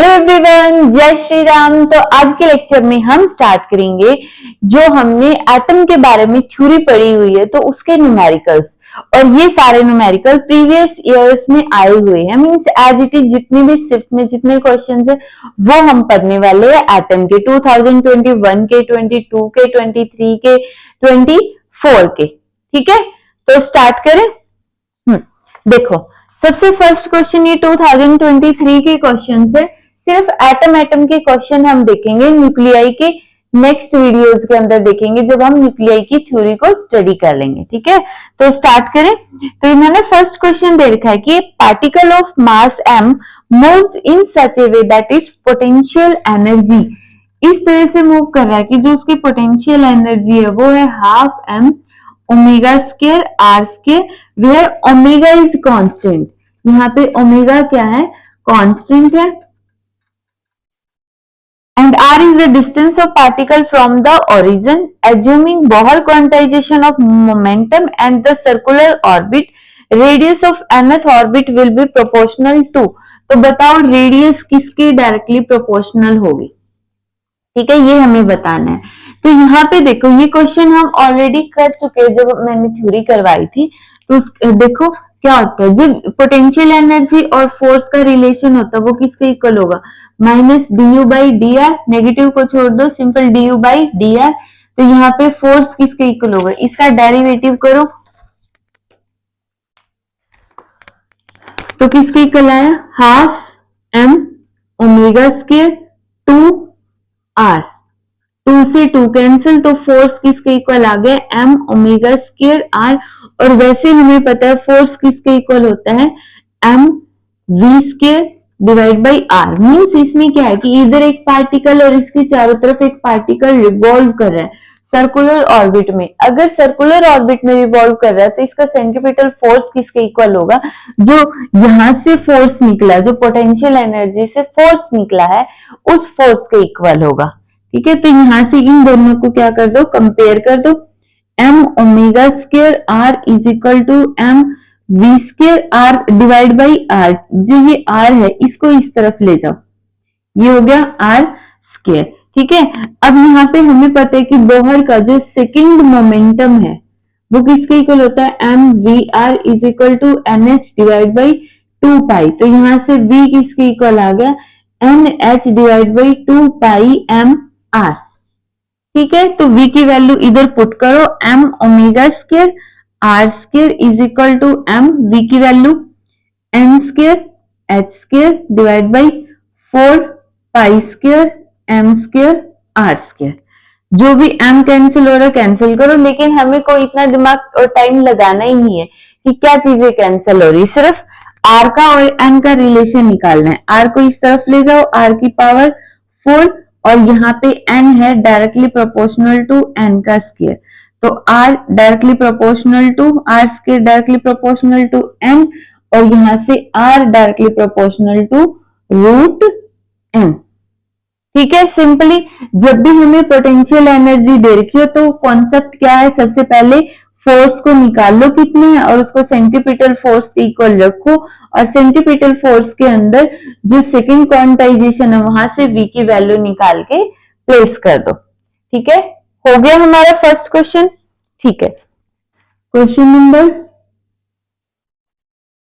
Hello everyone, जय श्री राम। तो आज के लेक्चर में हम स्टार्ट करेंगे जो हमने एटम के बारे में थ्योरी पढ़ी हुई है तो उसके न्यूमेरिकल्स, और ये सारे न्यूमेरिकल प्रीवियस ईयर्स में आए हुए हैं। मींस एज इट इज जितनी भी शिफ्ट में जितने क्वेश्चंस है वो हम पढ़ने वाले हैं एटम के 2021 के, 22 के, 23 के, 24 के। ठीक है, तो स्टार्ट करें। देखो, सबसे फर्स्ट क्वेश्चन ये 2023 के क्वेश्चन है। सिर्फ एटम के क्वेश्चन हम देखेंगे, न्यूक्लियाई के नेक्स्ट वीडियोस के अंदर देखेंगे जब हम न्यूक्लियाई की थ्योरी को स्टडी कर लेंगे। ठीक है, तो स्टार्ट करें। तो इन्होंने फर्स्ट क्वेश्चन दे रखा है कि particle of mass m moves in such A way that it's potential energy, इस तरह से मूव कर रहा है कि जो उसकी पोटेंशियल एनर्जी है वो है half m omega square r square, where omega is constant. यहाँ पे ओमेगा क्या है? कांस्टेंट है। And r is the distance of particle from the origin, assuming Bohr quantisation of momentum and the circular orbit, radius of nth orbit will be proportional to. तो बताओ radius किसकी directly proportional होगी? ठीक है, ये हमें बताना है। तो यहाँ पे देखो, ये क्वेश्चन हम ऑलरेडी कर चुके हैं जब मैंने थ्योरी करवाई थी। तो देखो क्या होता है, जब पोटेंशियल एनर्जी और फोर्स का रिलेशन होता है वो किसके इक्वल होगा? Minus D by D R, negative को छोड़ दो, simple D by D R. तो यहाँ पे फोर्स किसके इक्वल होगा? इसका डेरिवेटिव करो तो किसके इक्वल आया? Half m omega square two r, 2 से 2 कैंसिल, तो फोर्स किसके इक्वल आ गया? m omega square r. और वैसे हमें पता है फोर्स किसके इक्वल होता है? m v square divide by r. Means इसमें क्या है कि इधर एक पार्टिकल और इसके चारों तरफ एक पार्टिकल रिवॉल्व कर रहा है सर्कुलर ऑर्बिट में। अगर सर्कुलर ऑर्बिट में रिवॉल्व कर रहा है तो इसका सेंट्रीपिटल फोर्स किसके इक्वल होगा? जो यहां से फोर्स निकला, जो पोटेंशियल एनर्जी से फोर्स निकला है उस फोर्स के इक्वल होगा। ठीक है, तो यहां से इन दोनों को क्या कर दो? कंपेयर कर दो। m omega square r is equal to m v square r divide by r. जो ये r है इसको इस तरफ ले जाओ, ये हो गया r स्क्वायर। ठीक है, अब यहाँ पे हमें पता है कि बोहर का जो सेकंड मोमेंटम है वो किसके इक्वल होता है? m v r is equal to nh divide by 2 pi. तो यहां से v किसके इक्वल आ गया? nh divide by 2 pi m r। ठीक है, तो v की वैल्यू इधर पुट करो, m omega square r square is equal to m, v की value n square h square divide by 4 pi square m square r square. जो भी m cancel हो रहा है कैंसिल करो, लेकिन हमें कोई इतना दिमाग और टाइम लगाना ही नहीं है कि क्या चीजें कैंसिल हो रही, सिर्फ r का और n का रिलेशन निकालना है। r को इस तरफ ले जाओ, r की पावर 4, और यहाँ पे n है डायरेक्टली प्रोपोर्शनल टू n का स्क्वायर। तो r directly proportional to r square directly proportional to n, और यहां से r directly proportional to root n। ठीक है, सिंपली जब भी हमें पोटेंशियल एनर्जी दे रखी हो तो कॉन्सेप्ट क्या है? सबसे पहले फोर्स को निकाल लो कितने है और उसको सेंट्रीपिटल फोर्स के इक्वल रखो, और सेंट्रीपिटल फोर्स के अंदर जो सेकंड क्वांटाइजेशन है वहां से v की वैल्यू निकाल के प्लेस कर दो। ठीक है, हो गया हमारा फर्स्ट क्वेश्चन। ठीक है, question number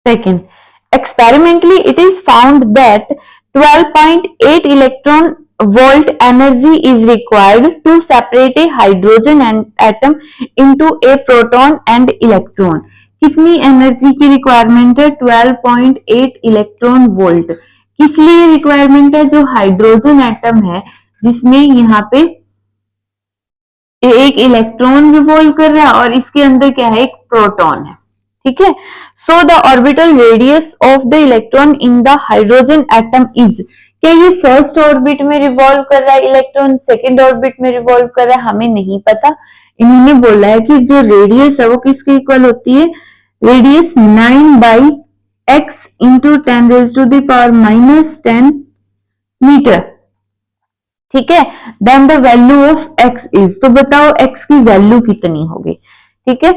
second. Experimentally it is found that 12.8 electron volt energy is required to separate a hydrogen atom into a proton and electron। कितनी एनर्जी की रिक्वायरमेंट है? 12.8 इलेक्ट्रॉन वोल्ट। किस लिए रिक्वायरमेंट है? जो हाइड्रोजन एटम है जिसमें यहाँ पे एक इलेक्ट्रॉन रिवॉल्व कर रहा है और इसके अंदर क्या है? एक प्रोटॉन है। ठीक है, so the orbital radius of the electron in the hydrogen atom is. क्या ये फर्स्ट ऑर्बिट में रिवॉल्व कर रहा है इलेक्ट्रॉन, सेकंड ऑर्बिट में रिवॉल्व कर रहा है? हमें नहीं पता। इन्होंने बोला है कि जो रेडियस है वो किसके इक्वल होती है? Radius 9 by x into 10 raise to the power minus 10 metre. ठीक है, then the value of x is. तो बताओ x की वैल्यू कितनी होगी? ठीक है,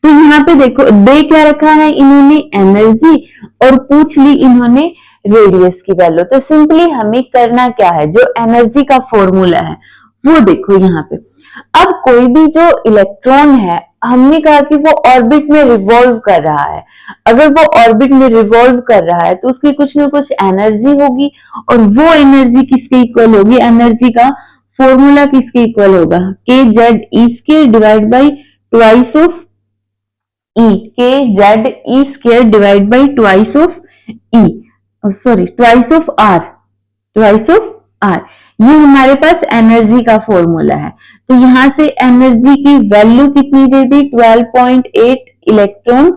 तो यहाँ पे देखो दे क्या रखा है इन्होंने? एनर्जी, और पूछ ली इन्होंने रेडियस की वैल्यू। तो सिंपली हमें करना क्या है, जो एनर्जी का फॉर्मूला है वो देखो यहाँ पे। अब कोई भी जो इलेक्ट्रॉन है, हमने कहा कि वो ऑर्बिट में रिवॉल्व कर रहा है। अगर वो ऑर्बिट में रिवॉल्व कर रहा है तो उसकी कुछ ना कुछ एनर्जी होगी, और वो एनर्जी किसके इक्वल होगी, एनर्जी का फॉर्मूला किसके इक्वल होगा, k Z E square divide by twice of E, के Z E square divide by twice of E, sorry twice of R, twice of R। ये हमारे पास एनर्जी का फॉर्मूला है। तो यहां से एनर्जी की वैल्यू कितनी दे दी, 12.8 इलेक्ट्रॉन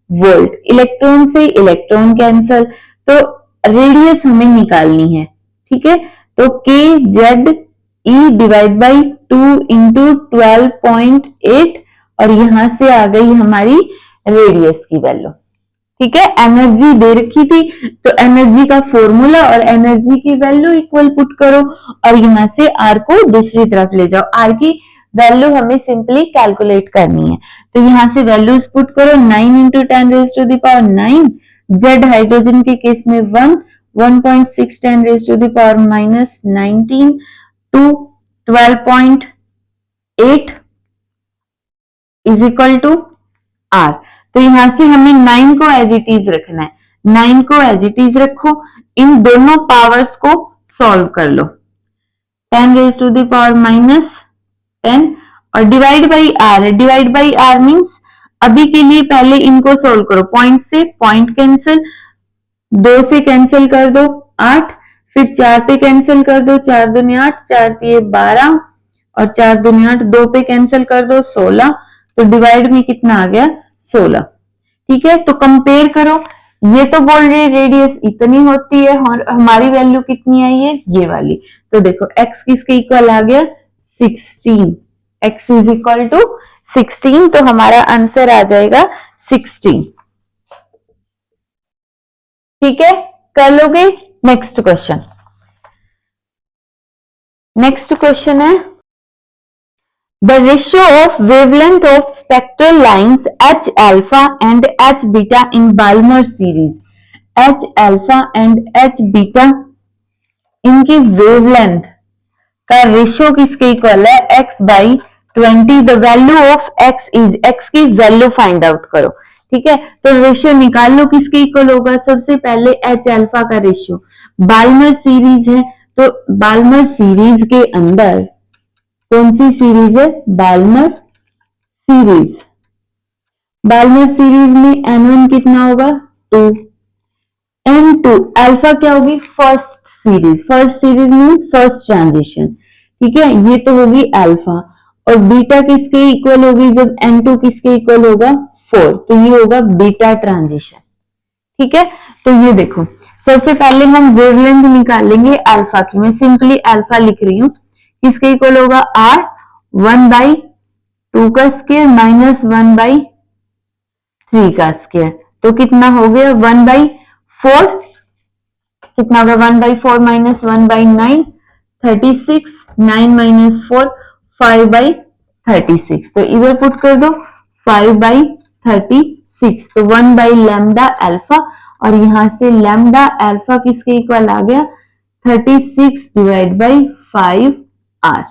वोल्ट। इलेक्ट्रॉन से इलेक्ट्रॉन कैंसल, तो रेडियस हमें निकालनी है, ठीक है। तो के Z E divide by 2 into 12.8, और यहां से आ गई हमारी रेडियस की वैल्यू, ठीक है। एनर्जी दे रखी थी तो एनर्जी का फॉर्मूला और एनर्जी की वैल्यू इक्वल पुट करो, और यहां से आर को दूसरी तरफ ले जाओ। आर की वैल्यू हमें सिंपली कैलकुलेट करनी है, तो यहां से वैल्यूज पुट करो। 9 into 10 raise to the power 9, Z hydrogen के केस में 1, 1.6 10 raise to the power minus 19 to 12.8 is equal to r. तो यहां से हमें 9 को एज इट इज रखना है, 9 को एज इट इज रखो। इन दोनों पावर्स को सॉल्व कर लो, 10 raise to the power minus 10, और डिवाइड बाई आर है। डिवाइड बाई आर मीन्स अभी के लिए पहले इनको सोल्व करो। पॉइंट से पॉइंट कैंसिल, 2 से कैंसिल कर दो 8, फिर 4 पे कैंसिल कर दो, 4 दूनी 8, 4 दिए 12, और 4 दूनी 8, 2 पे कैंसिल कर दो 16। तो डिवाइड में कितना आ गया, 16, ठीक है। तो कंपेयर करो, ये तो बोल रहे रेडियस इतनी होती है और हमारी वैल्यू कितनी आई है, ये वाली। तो देखो x किसके इक्वल आ गया, 16, x इज इक्वल टू 16, तो हमारा आंसर आ जाएगा 16, ठीक है। कर लोगे। नेक्स्ट क्वेश्चन, नेक्स्ट क्वेश्चन है the ratio of wavelength of spectral lines H alpha and H beta in Balmer series। H alpha and H beta इनकी वेवलेंथ का रेशियो किसके इक्वल है, x by 20। The value of x is, x की value find out करो, ठीक है। तो ratio निकाल लो किसके इक्वल होगा। सबसे पहले H अल्फा का रेशियो, बाल्मर सीरीज है, तो बाल्मर सीरीज के अंदर कौन सी सीरीज है, बाल्मर सीरीज। बाल्मर सीरीज में n1 कितना होगा, 2, n2 अल्फा क्या होगी, first series. First series means first transition, ठीक है। ये तो होगी अल्फा, और बीटा किसके इक्वल होगी, जब n2 किसके इक्वल होगा, 4, तो ये होगा बीटा ट्रांजिशन, ठीक है। तो ये देखो, सबसे पहले हम वेवलेंथ निकालेंगे अल्फा की। मैं सिंपली अल्फा लिख रही हूं, किसके इक्वल होगा, r 1/2 का स्क्वायर माइनस 1/3 का स्क्वायर। तो कितना हो गया, 1/4, कितना होगा, 1/4 माइनस 1/9, 36, 9 माइनस 4, 5/36। तो इधर पुट कर दो 5/36, तो 1/लैम्डा अल्फा, और यहां से लैम्डा अल्फा किसके इक्वल आ गया, 36 डिवाइड बाई 5r,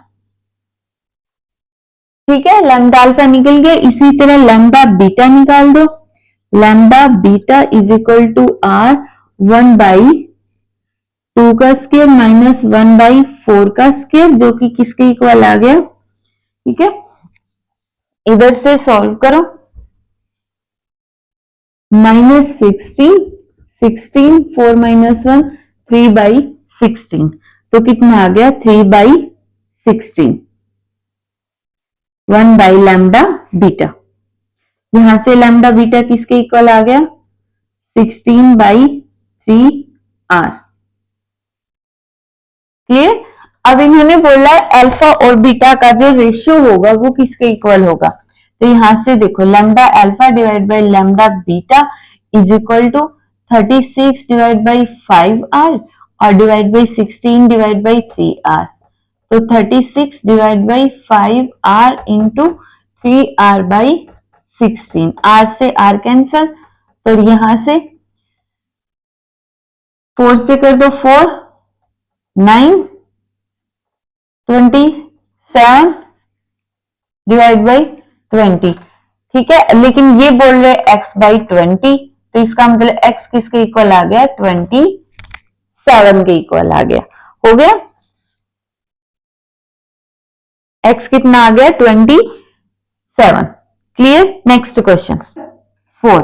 ठीक है। लैम्डा अल्फा निकल गया। इसी तरह लैम्डा बीटा निकाल दो, lambda beta is equal to r 1/2 का स्क्वायर माइनस 1/4 का स्क्वायर, जो कि किसके इक्वल आ गया, ठीक है। इधर से सॉल्व करो, -16, 16, 4 माइनस 1, 3/16, तो कितना आ गया, 3/16, 1/लैम्डा बीटा। यहां से लैम्डा बीटा किसके इक्वल आ गया, 16/3r, क्लियर। अब इन्होंने बोला है अल्फा और बीटा का जो रेशियो होगा वो किसके इक्वल होगा। तो यहां से देखो, lambda alpha divide by lambda beta is equal to 36 divide by 5r, और divide by 16 divide by 3r। तो 36 divide by 5r into 3r by 16, r से r कैंसल, तो यहां से 4 से कर दो 4, 9, 27 डिवाइड बाई 20। ठीक है, लेकिन ये बोल रहे x बाई 20, तो इसका मतलब x किसके इक्वल आ गया? 27 के इक्वल आ गया। हो गया, x कितना आ गया? 27। क्लियर? नेक्स्ट क्वेश्चन 4,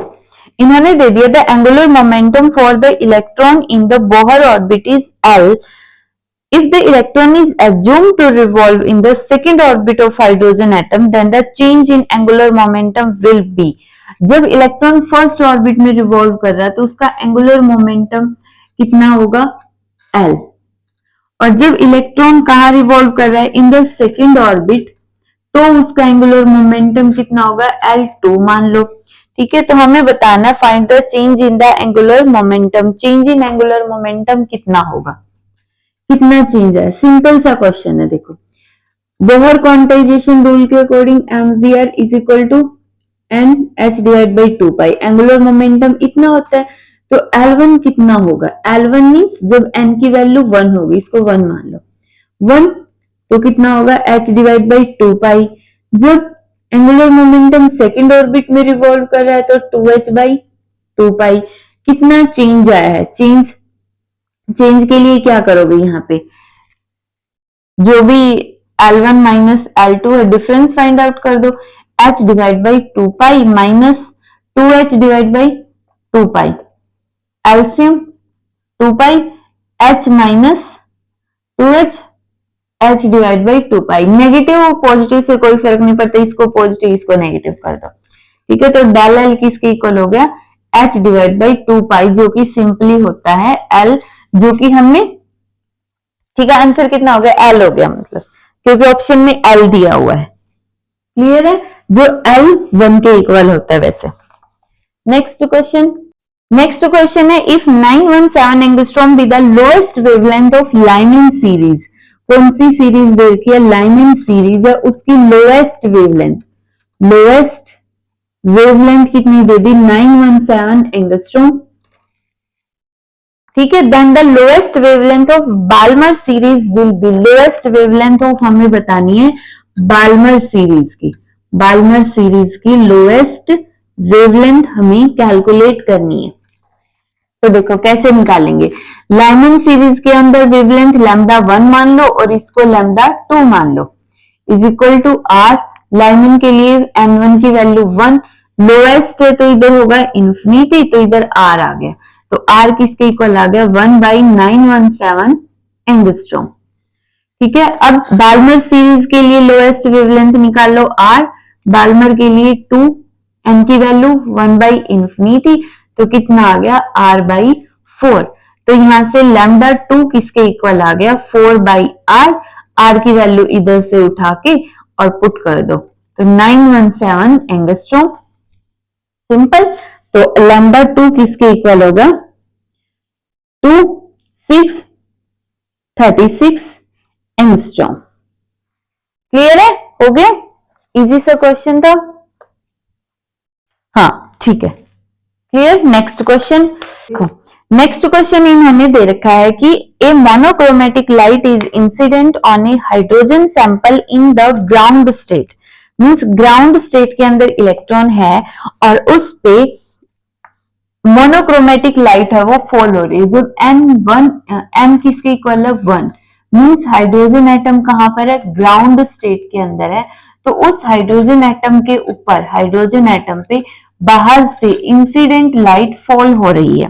इन्होंने दे दिया the angular momentum for the electron in the Bohr orbit is L if the electron is assumed to revolve in the second orbit of hydrogen atom then the change in angular momentum will be। जब electron first orbit में revolve कर रहा है तो उसका angular momentum कितना होगा? L। और जब इलेक्ट्रॉन कहाँ रिवॉल्व कर रहा है? इन द सेकेंड ऑर्बिट, तो उसका एंगुलर मोमेंटम कितना होगा? L2 मान लो। ठीक है, तो हमें बताना find the change in the angular momentum. Change in angular momentum कितना होगा? कितना चेंज है? सिंपल सा क्वेश्चन है। देखो, बोहर क्वांटाइजेशन रूल के according mvr is equal to n h divide by 2 pi. Angular momentum इतना होता है, तो L1 कितना होगा? L1 मीन्स जब n की वैल्यू 1 होगी, इसको 1 मान लो, 1, तो कितना होगा? h डिवाइड बाई 2 पाई। जब एंगुलर मोमेंटम सेकेंड ऑर्बिट में रिवॉल्व कर रहा है तो 2h बाई 2 पाई। कितना चेंज आया है? चेंज के लिए क्या करोगे? यहाँ पे जो भी L1 माइनस L2 है, डिफरेंस फाइंड आउट कर दो। h divide by 2 pi minus 2h divide by 2 pi, LCM 2 pi, h minus 2h, h divide by 2 pi. Negative और पॉजिटिव से कोई फर्क नहीं पड़ता, इसको पॉजिटिव इसको नेगेटिव कर दो। ठीक है, तो डेल एल किसके इक्वल हो गया? h डिवाइड बाई 2 पाई, जो कि सिंपली होता है l, जो कि हमने, ठीक है, आंसर कितना हो गया? l हो गया, मतलब क्योंकि ऑप्शन में l दिया हुआ है। क्लियर है? जो l 1 के इक्वल होता है वैसे। नेक्स्ट क्वेश्चन है if 917 angstrom be the lowest wavelength of Lyman series. कौन सी सीरीज दे रखी है? लाइमिन सीरीज है, उसकी लोएस्ट वेवलेंथ कितनी दे दी? 917 एंगस्ट्रॉम। ठीक है, then the lowest wavelength of Balmer series will be. Lowest wavelength of हमें बतानी है बाल्मर सीरीज की लोएस्ट वेवलेंथ हमें कैलकुलेट करनी है। तो देखो कैसे निकालेंगे। लाइमिन सीरीज के अंदर वेवलेंथ लैम्डा 1 मान लो और इसको लैम्डा 2 मान लो, इज इक्वल टू आर। लाइमिन के लिए n1 की वैल्यू 1, लोएस्ट है तो इधर होगा इंफिनिटी, तो इधर r आ गया, तो r किसके इक्वल आ गया? 1 बाई 917 एंगस्ट्रॉम। ठीक है, अब बाल्मर सीरीज के लिए लोएस्ट वेवलेंथ निकाल लो r, बाल्मर के लिए 2, n की वैल्यू 1 बाई इंफिनिटी, तो कितना आ गया? r by 4। तो यहां से लैम्डा 2 किसके इक्वल आ गया? 4 बाई r की वैल्यू इधर से उठा के और पुट कर दो, तो 917 एंगस्ट्रॉम। सिंपल। तो लैम्डा 2 किसके इक्वल होगा? 2, 6, 36 एंगस्ट्रॉम। क्लियर है? हो गया? इजी सा क्वेश्चन था। हाँ, ठीक है, क्लियर। नेक्स्ट क्वेश्चन देखो। नेक्स्ट क्वेश्चन इन्होंने दे रखा है कि a monochromatic light is incident on a hydrogen sample in the ground state. Means ground state के अंदर इलेक्ट्रॉन है और उस पे मोनोक्रोमेटिक लाइट है, वो फॉल हो रही है। जब n किसके इक्वल है? 1, मींस हाइड्रोजन एटम कहां पर है? ग्राउंड स्टेट के अंदर है। तो उस हाइड्रोजन एटम के ऊपर, हाइड्रोजन एटम पे बाहर से इंसिडेंट लाइट फॉल हो रही है,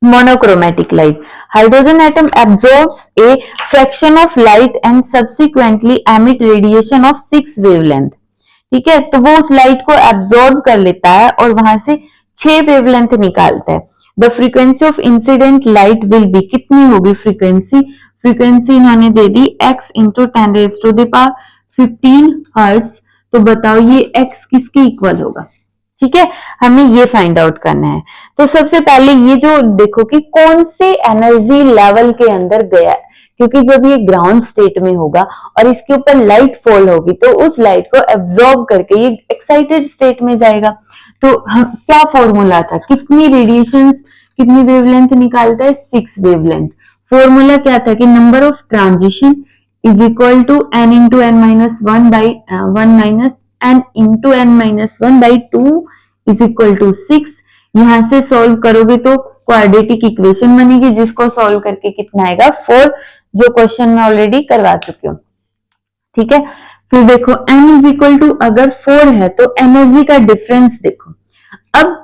monochromatic light. Hydrogen atom absorbs a fraction of light and subsequently emit radiation of 6 wavelength. ठीक है, तो वो उस लाइट को एब्जॉर्ब कर लेता है और वहां से 6 वेवलेंथ निकालता है। The frequency of incident light will be, कितनी होगी फ्रीक्वेंसी इन्होंने दे दी x इंटू 10⁻15 हर्ट्ज। तो बताओ ये x किसके इक्वल होगा? ठीक है, हमें ये फाइंड आउट करना है। तो सबसे पहले ये जो देखो कि कौन से एनर्जी लेवल के अंदर गया है, क्योंकि जब ये ग्राउंड स्टेट में होगा और इसके ऊपर लाइट फॉल होगी तो उस लाइट को एब्जॉर्ब करके ये एक्साइटेड स्टेट में जाएगा। तो क्या फॉर्मूला था? कितनी रेडिएशंस कितनी वेवलेंथ निकालता है, 6 वेवलेंथ। फॉर्मूला क्या था कि number of transition is equal to n into n minus one by one minus n into n minus one by two is equal to 6। यहां से सॉल्व करोगे तो क्वाड्रेटिक इक्वेशन बनेगी, जिसको सॉल्व करके कितना आएगा 4, जो क्वेश्चन में ऑलरेडी करवा चुकी हूँ। ठीक है, फिर देखो n इज इक्वल टू अगर 4 है तो एनर्जी का डिफरेंस देखो। अब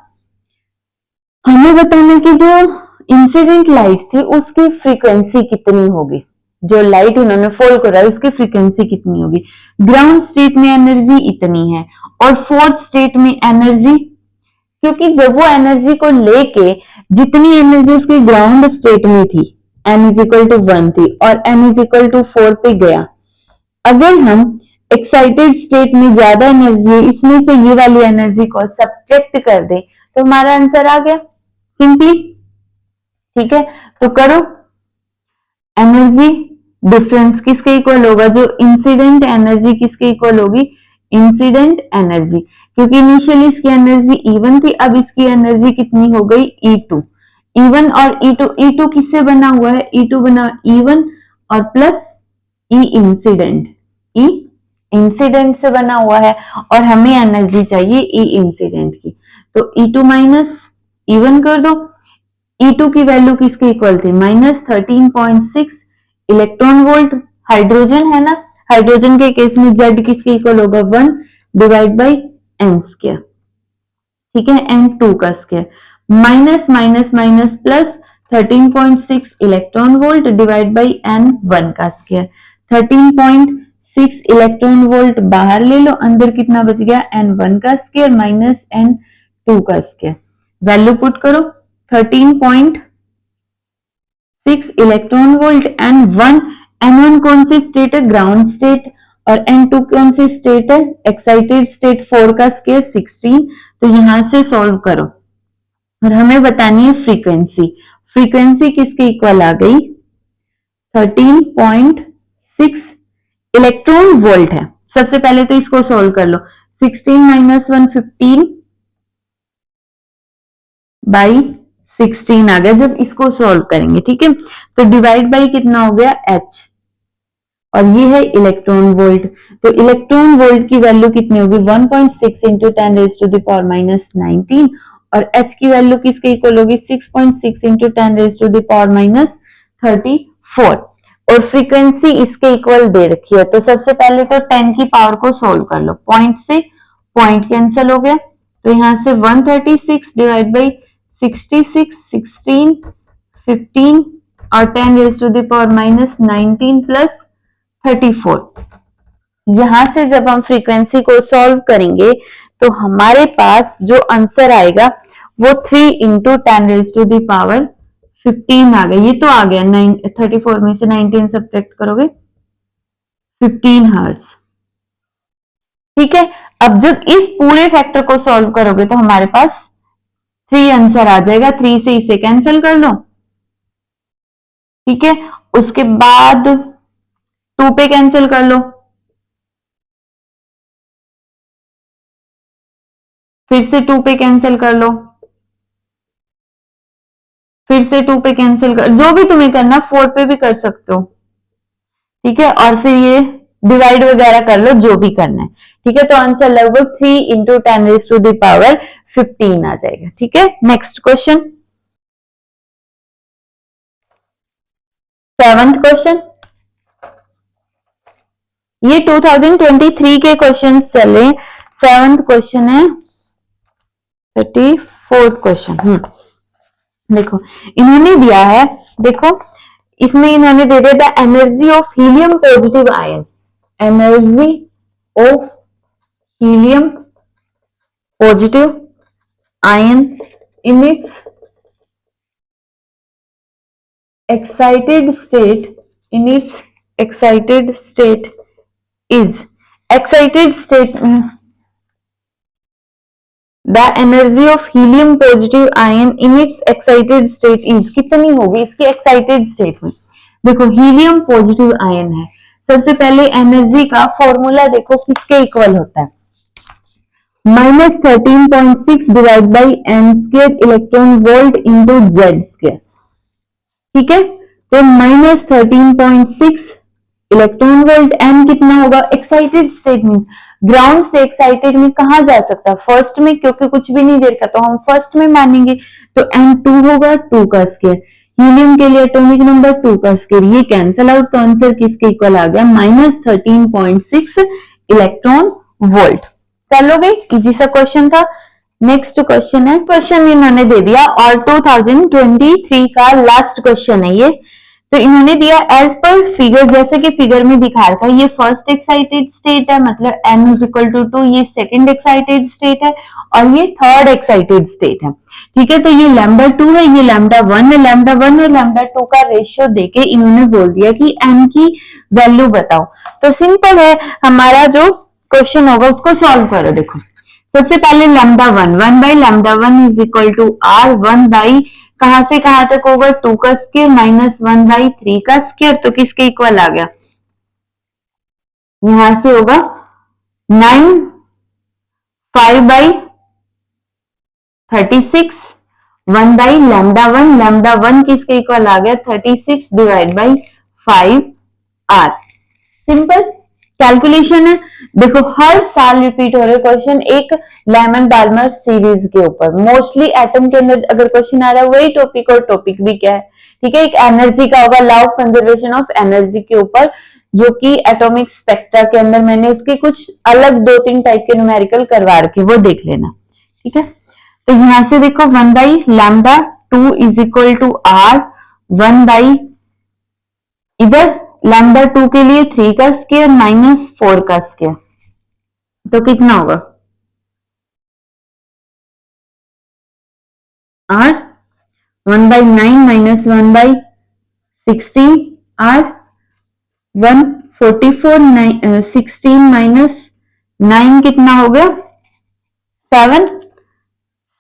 हमें बताना कि जो इंसिडेंट लाइट थी उसकी फ्रीक्वेंसी कितनी होगी, जो लाइट उन्होंने फॉल करा है उसकी फ्रीक्वेंसी कितनी होगी। ग्राउंड स्टेट में एनर्जी इतनी है और फोर्थ स्टेट में एनर्जी, क्योंकि जब वो एनर्जी को लेके जितनी एनर्जी उसकी ग्राउंड स्टेट में थी n इज इक्वल टू 1 थी और n इज इक्वल टू 4 पे गया, अगर हम एक्साइटेड स्टेट में ज्यादा एनर्जी है इसमें से ये वाली एनर्जी को सब्ट्रैक्ट कर दे तो हमारा आंसर आ गया सिंपली। ठीक है, तो करो, एनर्जी डिफरेंस किसके इक्वल होगा, जो इंसिडेंट एनर्जी किसके इक्वल होगी, इंसिडेंट एनर्जी, क्योंकि इनिशियली इसकी एनर्जी E1 थी, अब इसकी एनर्जी कितनी हो गई E2। E1 और E2, E2 किससे बना हुआ है, E2 बना E1 और plus E incident, E incident से बना हुआ है और हमें एनर्जी चाहिए E इंसिडेंट की, तो E2 माइनस E1 कर दो। E2 की वैल्यू किसके इक्वल थी, माइनस 13.6 इलेक्ट्रॉन वोल्ट। हाइड्रोजन है ना, हाइड्रोजन के केस में Z किसके इक्वल होगा 1 डिवाइड बाई n स्क्वायर। ठीक है, n2 का square, minus minus minus plus 13.6 electron volt divide by n1 का स्क्वायर। 13.6 इलेक्ट्रॉन वोल्ट बाहर ले लो, अंदर कितना बच गया n1 का स्क्वायर माइनस n2 का स्क्वायर। वैल्यू पुट करो, 13.6 इलेक्ट्रॉन वोल्ट n1, n1 कौन सी स्टेट है, ग्राउंड स्टेट, और n2 कौन सी स्टेट है, एक्साइटेड स्टेट, 4 का स्क्वायर 16। तो यहां से सॉल्व करो और हमें बतानी है फ्रीक्वेंसी। फ्रीक्वेंसी किसके इक्वल आ गई, 13.6 इलेक्ट्रॉन वोल्ट है। सबसे पहले तो इसको सॉल्व कर लो, 16 माइनस 1 15 बाई 16 आ गया जब इसको सॉल्व करेंगे। ठीक है, तो डिवाइड बाई कितना हो गया h, और ये है इलेक्ट्रॉन वोल्ट, तो इलेक्ट्रॉन वोल्ट की वैल्यू कितनी होगी 1.6 into 10 raise to the power minus 19, और h की वैल्यू किसके इक्वल होगी 6.6 into 10 raise to the power minus 34, और फ्रीक्वेंसी इसके इक्वल दे रखी है। तो सबसे पहले तो 10 की पावर को सोल्व कर लो, पॉइंट से पॉइंट कैंसिल हो गया, तो यहां से 136 डिवाइड बाई 66, 16, 15 और 10 raise to the power minus 19 plus 34। यहां से जब हम फ्रीक्वेंसी को सॉल्व करेंगे तो हमारे पास जो आंसर आएगा वो 3 into 10 raise to the power 15 आ गया। ये तो आ गया 34 में से 19 सब्ट्रैक्ट करोगे 15 हर्ट्ज। ठीक है, अब जब इस पूरे फैक्टर को सॉल्व करोगे तो हमारे पास 3 आंसर आ जाएगा, 3 से इसे कैंसिल कर लो। ठीक है, उसके बाद 2 पे कैंसिल कर लो, फिर से 2 पे कैंसिल कर लो, फिर से 2 पे कैंसिल कर, जो भी तुम्हें करना 4 पे भी कर सकते हो। ठीक है, और फिर ये डिवाइड वगैरह कर लो जो भी करना है। ठीक है, तो आंसर लगभग 3 into 10 raise to the power 15 आ जाएगा। ठीक है, नेक्स्ट क्वेश्चन, 7th क्वेश्चन, ये 2023 के क्वेश्चन चले। 7th क्वेश्चन है 34th क्वेश्चन। देखो इन्होंने दिया है, देखो इसमें इन्होंने दे दिया the energy of helium positive ion, energy of helium positive ion in its excited state, in its excited state is, excited state the energy of helium positive ion in its excited state is, कितनी होगी इसकी excited state में। देखो helium positive ion है, सबसे पहले energy का formula देखो किसके इक्वल होता है, -13.6 divide by n square electron volt into Z square. ठीक है, तो -13.6 इलेक्ट्रॉन वोल्ट, n कितना होगा, एक्साइटेड स्टेट में, ग्राउंड से एक्साइटेड में कहा जा सकता है, फर्स्ट में, क्योंकि कुछ भी नहीं देखा तो हम फर्स्ट में मानेंगे, तो n2 होगा 2 का स्क्वायर। हीलियम के लिए एटॉमिक नंबर 2 का स्क्वायर, ये कैंसिल आउट, तो आंसर किसके इक्वल आ गया, -13.6 इलेक्ट्रॉन वोल्ट। कर लोगे, इजी सा क्वेश्चन था। नेक्स्ट क्वेश्चन है, क्वेश्चन इन्होंने दे दिया और 2023 का लास्ट क्वेश्चन है ये। तो इन्होंने दिया एज पर फिगर, जैसे कि फिगर में दिखा रखा है, ये फर्स्ट एक्साइटेड स्टेट है, मतलब n इज इक्वल टू 2, ये सेकंड एक्साइटेड स्टेट है और ये थर्ड एक्साइटेड स्टेट है। ठीक है, तो ये लैम्डा 2 है, ये लैम्डा 1 है, लैम्डा 1 और लैम्डा 2 का रेशियो देके इन्होंने बोल दिया कि n की वैल्यू बताओ। तो सिंपल है, हमारा जो क्वेश्चन होगा उसको सॉल्व करो। देखो, सबसे पहले lambda 1, 1 by lambda 1 is equal to r, 1 by कहां से कहां तक होगा, 2 का स्क्वायर माइनस 1 बाई 3 का स्क्वायर, तो किसके इक्वल आ गया, यहां से होगा 9, 5 बाई 36, 1 बाई लैम्डा 1, लैम्डा 1 किसके इक्वल आ गया, 36 divide by 5 r। Simple calculation है। देखो, हर साल रिपीट हो रहे क्वेश्चन एक लेमन बाल्मर सीरीज के ऊपर, मोस्टली एटम के अंदर अगर क्वेश्चन आ रहा है वही टॉपिक, और टॉपिक भी क्या है, ठीक है, एक एनर्जी का होगा, law of conservation of energy के ऊपर, जो कि एटॉमिक स्पेक्ट्रा के अंदर मैंने उसके कुछ अलग 2-3 टाइप के न्यूमेरिकल करवा रखे, वो देख लेना। ठीक है, तो यहां से देखो 1 by lambda 2 is equal to r, 1 by इधर लैम्डा 2 के लिए 3 का स्क्वायर माइनस 4 का स्क्वायर, तो कितना होगा, r 1 by 9 minus 1 by 16 r 144, 16 minus 9 कितना हो गया 7,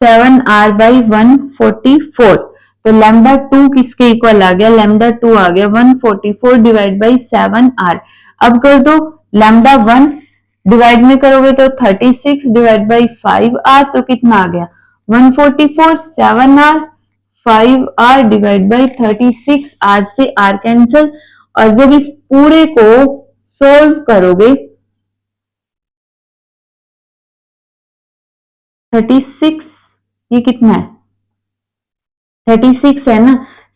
7 r बाई 144, तो लैम्डा 2 किसके इक्वल आ गया, लैम्डा 2 आ गया 144 डिवाइड बाई 7 r। अब कर दो, लैम्डा 1 डिवाइड में करोगे तो 36 डिवाइड बाई 5 r, तो कितना आ गया 144, 7 r 5 r divide by 36 r से r कैंसिल, और जब इस पूरे को सोल्व करोगे 36, ये कितना है 36 है ना,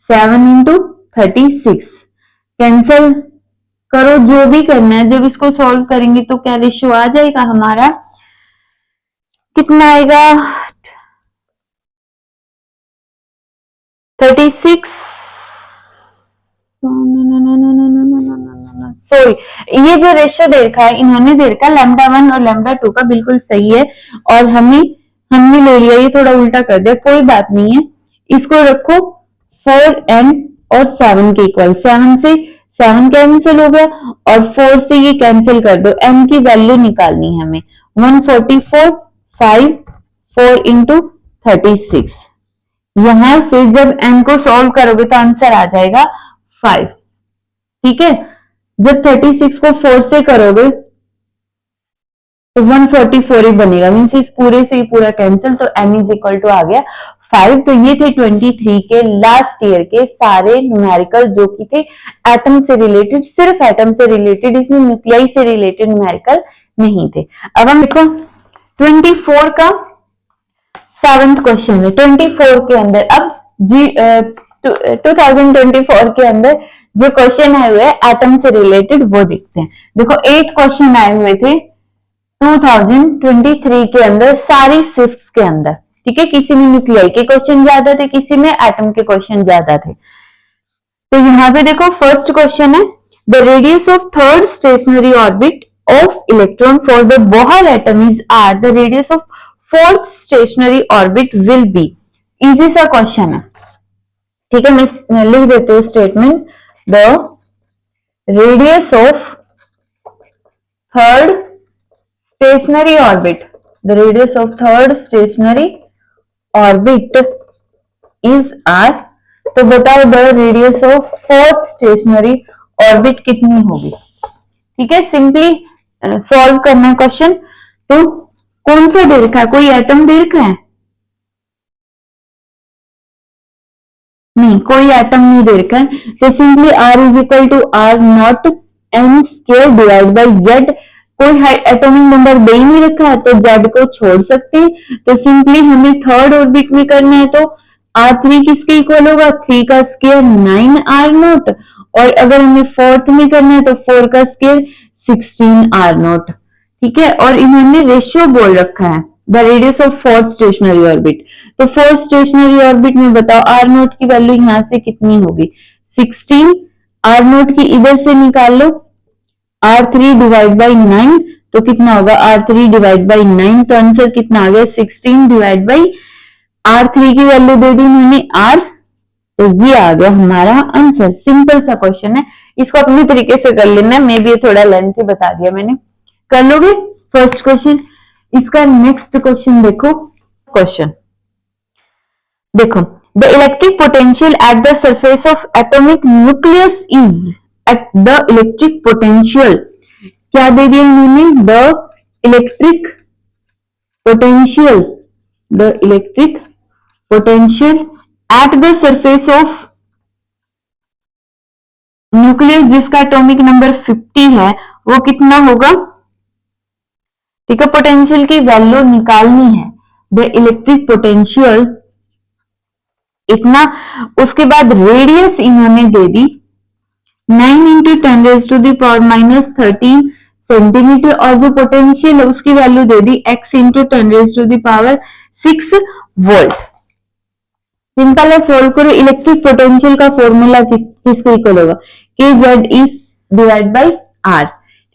7 इंटू 36 कैंसिल करो, जो भी करना है, जब इसको सॉल्व करेंगे तो क्या रेशियो आ जाएगा हमारा, कितना आएगा 36, सॉरी, ये जो रेशियो दे रखा है इन्होंने दे रखा लैम्डा 1 और लैम्डा 2 का, बिल्कुल सही है, और हमने ले लिया, ये थोड़ा उल्टा कर दिया, कोई बात नहीं है, इसको रखो 4n और 7 के इक्वल, 7 से 7 कैंसिल हो गया और 4 से ये कैंसिल कर दो, n की वैल्यू निकालनी है हमें, 144, 5, 4 इंटू 36, यहां से जब n को सॉल्व करोगे तो आंसर आ जाएगा 5। ठीक है, जब 36 को 4 से करोगे तो 144 ही बनेगा, मीन्स इस पूरे से ही पूरा कैंसिल, तो n इज इक्वल टू आ गया 5। तो ये थे 23 के लास्ट ईयर के सारे न्यूमेरिकल जो कि थे एटम से रिलेटेड, सिर्फ एटम से रिलेटेड, इसमें न्यूक्लियाई से रिलेटेड न्यूमेरिकल नहीं थे। अब हम देखो 24 का 7th क्वेश्चन है, 24 के अंदर अब 2024 के अंदर जो क्वेश्चन आए हुए हैं एटम से रिलेटेड वो देखते हैं। देखो 8 क्वेश्चन आए हुए थे 2023 के अंदर सारी शिफ्ट्स के अंदर, ठीक है, किसी में न्यूक्लियाई के क्वेश्चन ज्यादा थे, किसी में एटम के क्वेश्चन ज्यादा थे। तो यहाँ पे देखो फर्स्ट क्वेश्चन है, the radius of third stationery orbit of electron for the Bohr atom is r, the radius of fourth stationery orbit will B. Easy सा क्वेश्चन है, ठीक है, मैं लिख देती हूँ statement, the radius of third stationary orbit, the radius of third stationary orbit is r, तो बताओ the radius of fourth stationery orbit कितनी होगी। ठीक है, सिंपली सॉल्व करना क्वेश्चन। तो कौन सा दे रखा है, कोई एटम दे रखा है? नहीं, कोई एटम नहीं दे रखा है। तो simply R is equal to R nought n square divide by Z. कोई एटॉमिक नंबर दे ही नहीं रखा है तो जेड को छोड़ सकते हैं। तो सिंपली हमें थर्ड ऑर्बिट में करना है तो R3 किसके इक्वल होगा, 3 का स्क्वायर 9R नॉट, और अगर हमें फोर्थ में करना है तो 4 का स्क्वायर 16R नॉट। ठीक है, और इन्होंने रेशियो बोल रखा है the radius of fourth stationery orbit. तो फोर्थ स्टेशनरी ऑर्बिट में बताओ आर नोट की वैल्यू यहां से कितनी होगी, 16। आर नोट की इधर से निकाल लो, R3 डिवाइड बाई 9 तो कितना होगा, R3 डिवाइड बाई 9, तो आंसर कितना आ गया 16 डिवाइड बाई R3 की वैल्यू दे दी मैंने R, तो ये आ गया हमारा आंसर। सिंपल सा क्वेश्चन है, इसको अपने तरीके से कर लेना, मे बी थोड़ा लेंथी बता दिया मैंने, कर लोगे फर्स्ट क्वेश्चन। इसका नेक्स्ट क्वेश्चन देखो, क्वेश्चन देखो, the electric potential at the surface of atomic nucleus is, at the electric potential क्या दे दिया इन्होंने, the electric potential, the electric potential at the surface of nucleus जिसका एटॉमिक नंबर 50 है वो कितना होगा। ठीक है, पोटेंशियल की वैल्यू निकालनी है, द इलेक्ट्रिक पोटेंशियल इतना, उसके बाद रेडियस इन्होंने दे दी 9 into 10 raise to the power minus 13 centimetre, और जो पोटेंशियल है उसकी वैल्यू दे दी x into 10 raise to the power 6 volt. Simple है, सोल्व करो। इलेक्ट्रिक पोटेंशियल का फॉर्मूला किसके इक्वल होगा, k Z is divide by r.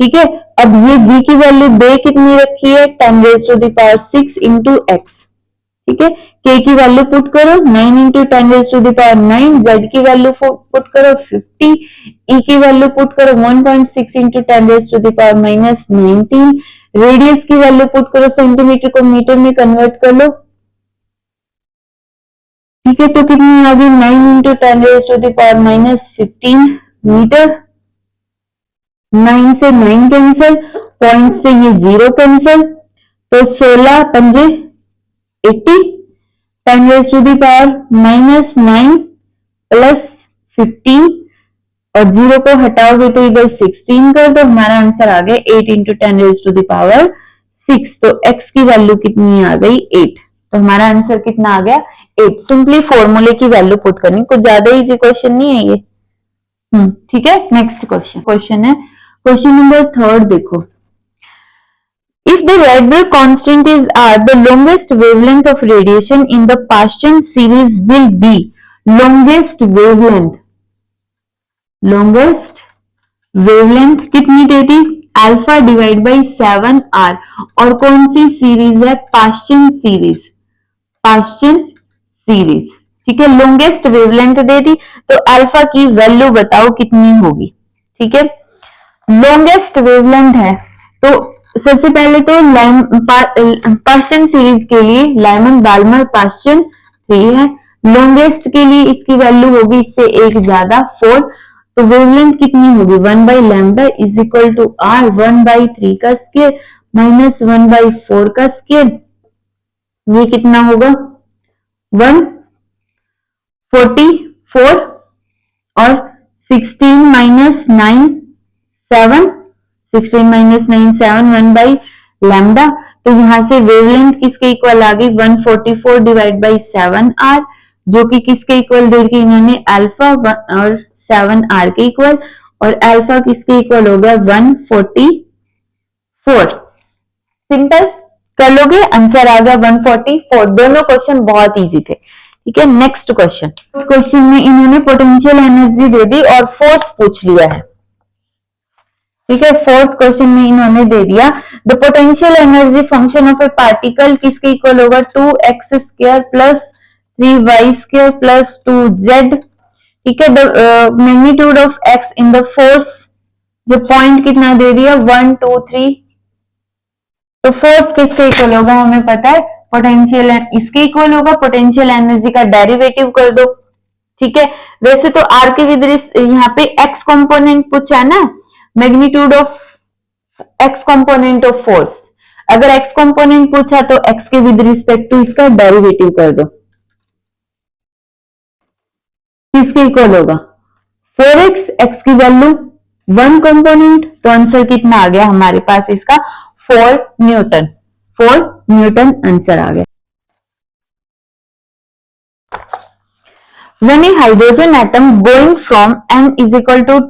ठीक है, अब ये v की वैल्यू दे कितनी रखी है, 10 raise to the power 6 into x. ठीक है, k की वैल्यू पुट करो 9 into 10 raise to the power 9, z की वैल्यू पुट करो 50, e की वैल्यू पुट करो 1.6 into 10 raise to the power minus 19, radius की वैल्यू पुट करो, सेंटीमीटर को मीटर में कन्वर्ट कर लो। ठीक है, तो कितनी आ गई 9 into 10 raise to the power minus 15 metre. 9 से 9 कैंसिल, पॉइंट से ये 0 कैंसिल, तो 16 पंजे 80, 10 raise to the power minus 9 plus 15, और 0 को हटाओगे तो इधर 16 कर दो, हमारा आंसर आ गया 8 into 10 raise to the power 6। तो x की वैल्यू कितनी आ गई 8, तो हमारा आंसर कितना आ गया 8। सिंपली फॉर्मूले की वैल्यू पुट करनी, कुछ ज्यादा इजी क्वेश्चन नहीं है ये। ठीक है, नेक्स्ट क्वेश्चन है क्वेश्चन नंबर 3 देखो, if the Rydberg constant is r, the longest wavelength of radiation in the Paschen series will be, longest wavelength कितनी दे दी, अल्फा डिवाइड बाई 7r, और कौन सी सीरीज है, पाश्चियन सीरीज। ठीक है, लॉन्गेस्ट वेवलेंथ दे दी, तो अल्फा की वैल्यू बताओ कितनी होगी। ठीक है, लॉन्गेस्ट वेवलेंथ है तो सबसे पहले तो पाश्चियन सीरीज के लिए लाइमन बाल्मर पाश्चियन 3 है, लॉन्गेस्ट के लिए इसकी वैल्यू होगी इससे एक ज्यादा 4, तो वेवलेंथ कितनी होगी 1 by lambda is equal to are 1 by 3 का स्क्वायर माइनस 1 बाई 4 का स्क्वायर, ये कितना होगा 144, और 16 माइनस 9 7, 16 माइनस 9 7, 1 बाई लैम्डा, तो यहां से वेवलेंथ किसके इक्वल आ गई 144 डिवाइड बाई 7r, जो कि किसके इक्वल दे दी इन्होंने अल्फा और 7r के इक्वल, और अल्फा किसके इक्वल हो गया 144। सिंपल कर लोगे, आंसर आ गया 144। दोनों क्वेश्चन बहुत इजी थे। ठीक है, नेक्स्ट क्वेश्चन में इन्होंने पोटेंशियल एनर्जी दे दी और फोर्स पूछ लिया है। ठीक है, फोर्थ क्वेश्चन में इन्होंने दे दिया the potential energy function of A particle किसके इक्वल होगा 2x square plus 3y square plus 2z। ठीक है, the magnitude of x in the force, जो पॉइंट कितना दे दिया 1 2 3, तो फोर्स किसके इक्वल होगा हमें पता है, पोटेंशियल इसके इक्वल होगा, पोटेंशियल एनर्जी का डेरिवेटिव कर दो। ठीक है, वैसे तो आर के विद यहाँ पे एक्स कंपोनेंट पूछा है ना, magnitude of x component of force, अगर x कंपोनेंट पूछा तो x के विद रिस्पेक्ट टू इसका डेरिवेटिव कर दो, किसके इक्वल होगा 4x, x की वैल्यू 1 कंपोनेंट, तो आंसर कितना आ गया हमारे पास इसका 4 न्यूटन, 4 न्यूटन आंसर आ गया। When a hydrogen atom going from m is equal to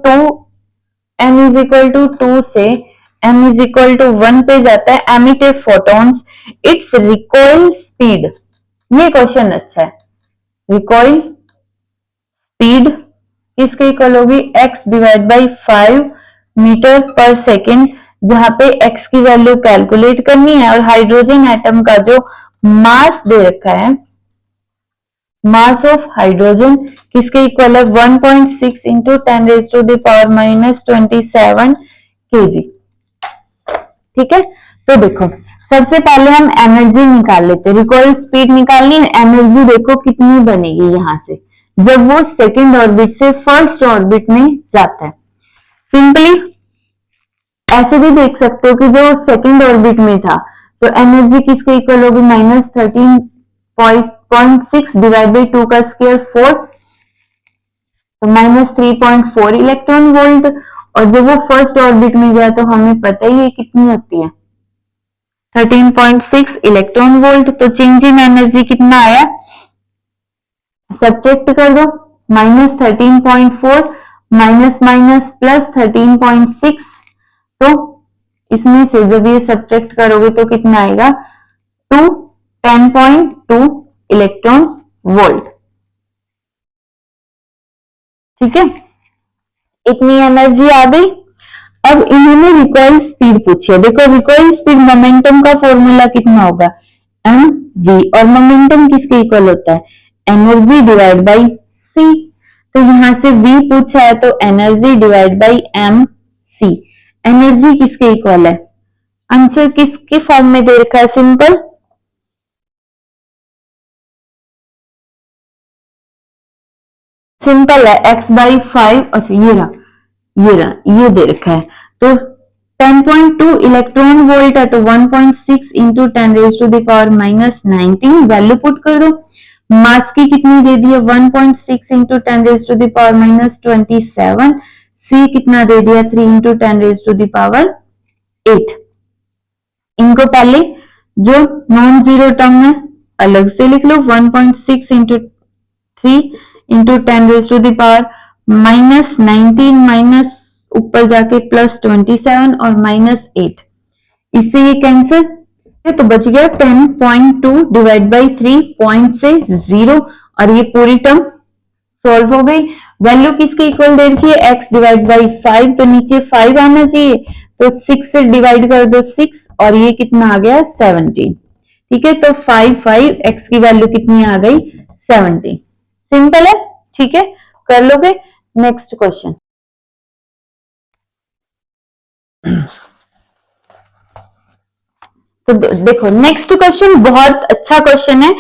2 से m is equal to 1 पे जाता है, emit a photons, its recoil speed, ये क्वेश्चन अच्छा है, recoil speed किसके इक्वल होगी x डिवाइड बाई 5 मीटर पर सेकेंड, जहां पे x की वैल्यू कैलकुलेट करनी है और हाइड्रोजन एटम का जो मास दे रखा है, मास ऑफ हाइड्रोजन किसके इक्वल है 1.6 into 10 raise to the power minus 27 kg। ठीक है, तो देखो सबसे पहले हम एनर्जी निकाल लेते हैं, रिकॉइल स्पीड निकालनी है, एनर्जी देखो कितनी बनेगी यहां से जब वो सेकंड ऑर्बिट से फर्स्ट ऑर्बिट में जाता है। सिंपली ऐसे भी देख सकते हो कि जो सेकंड ऑर्बिट में था तो एनर्जी किसके इक्वल होगी माइनस 13.6 डिवाइड बाई 2 का स्क्वायर 4, तो माइनस 3.4 इलेक्ट्रॉन वोल्ट, और जब वो फर्स्ट ऑर्बिट में गया तो हमें पता ही है कितनी होती है 13.6 इलेक्ट्रॉन वोल्ट, तो चेंज इन एनर्जी कितना आया, सब्ट्रैक्ट कर दो, माइनस 13.4 माइनस माइनस प्लस 13.6, तो इसमें से जब ये सब्ट्रैक्ट करोगे तो कितना आएगा 10.2 इलेक्ट्रॉन वोल्ट। ठीक है, इतनी एनर्जी आ गई। अब इन्होंने रिकॉइल स्पीड पूछी है, देखो रिकॉइल स्पीड मोमेंटम का फॉर्मूला कितना होगा mv, और मोमेंटम किसके इक्वल होता है एनर्जी डिवाइड बाई c, तो यहां से v पूछा है तो energy divide by mc, energy किसके इक्वल है, आंसर किसके फॉर्म में दे रखा है, सिंपल है x बाई 5, अच्छा ये दे रखा है, तो 10.2 इलेक्ट्रॉन वोल्ट है तो 1.6 into 10 raise to the power minus 19, value put कर दो, मास की कितनी दे दी है 1.6 into 10 raise to the power minus 27, c कितना दे दिया 3 into 10 raise to the power 8। इनको पहले जो नॉन जीरो टर्म है अलग से लिख लो, 1.6 into 3 into 10 raise to the power minus 19 minus ऊपर जाके प्लस 27 और माइनस 8, इससे ये कैंसिल है तो बच गया 10.2 डिवाइड बाई 3 पॉइंट से 0, और ये पूरी टर्म सॉल्व हो गई। वैल्यू किसके इक्वल दे रखी है x डिवाइड बाई 5, तो नीचे 5 आना चाहिए, तो 6 से डिवाइड कर दो 6, और ये कितना आ गया 17। ठीक है, तो 5 x की वैल्यू कितनी आ गई 17, सिंपल है। ठीक है, कर लोगे। नेक्स्ट क्वेश्चन, तो देखो नेक्स्ट क्वेश्चन बहुत अच्छा क्वेश्चन है।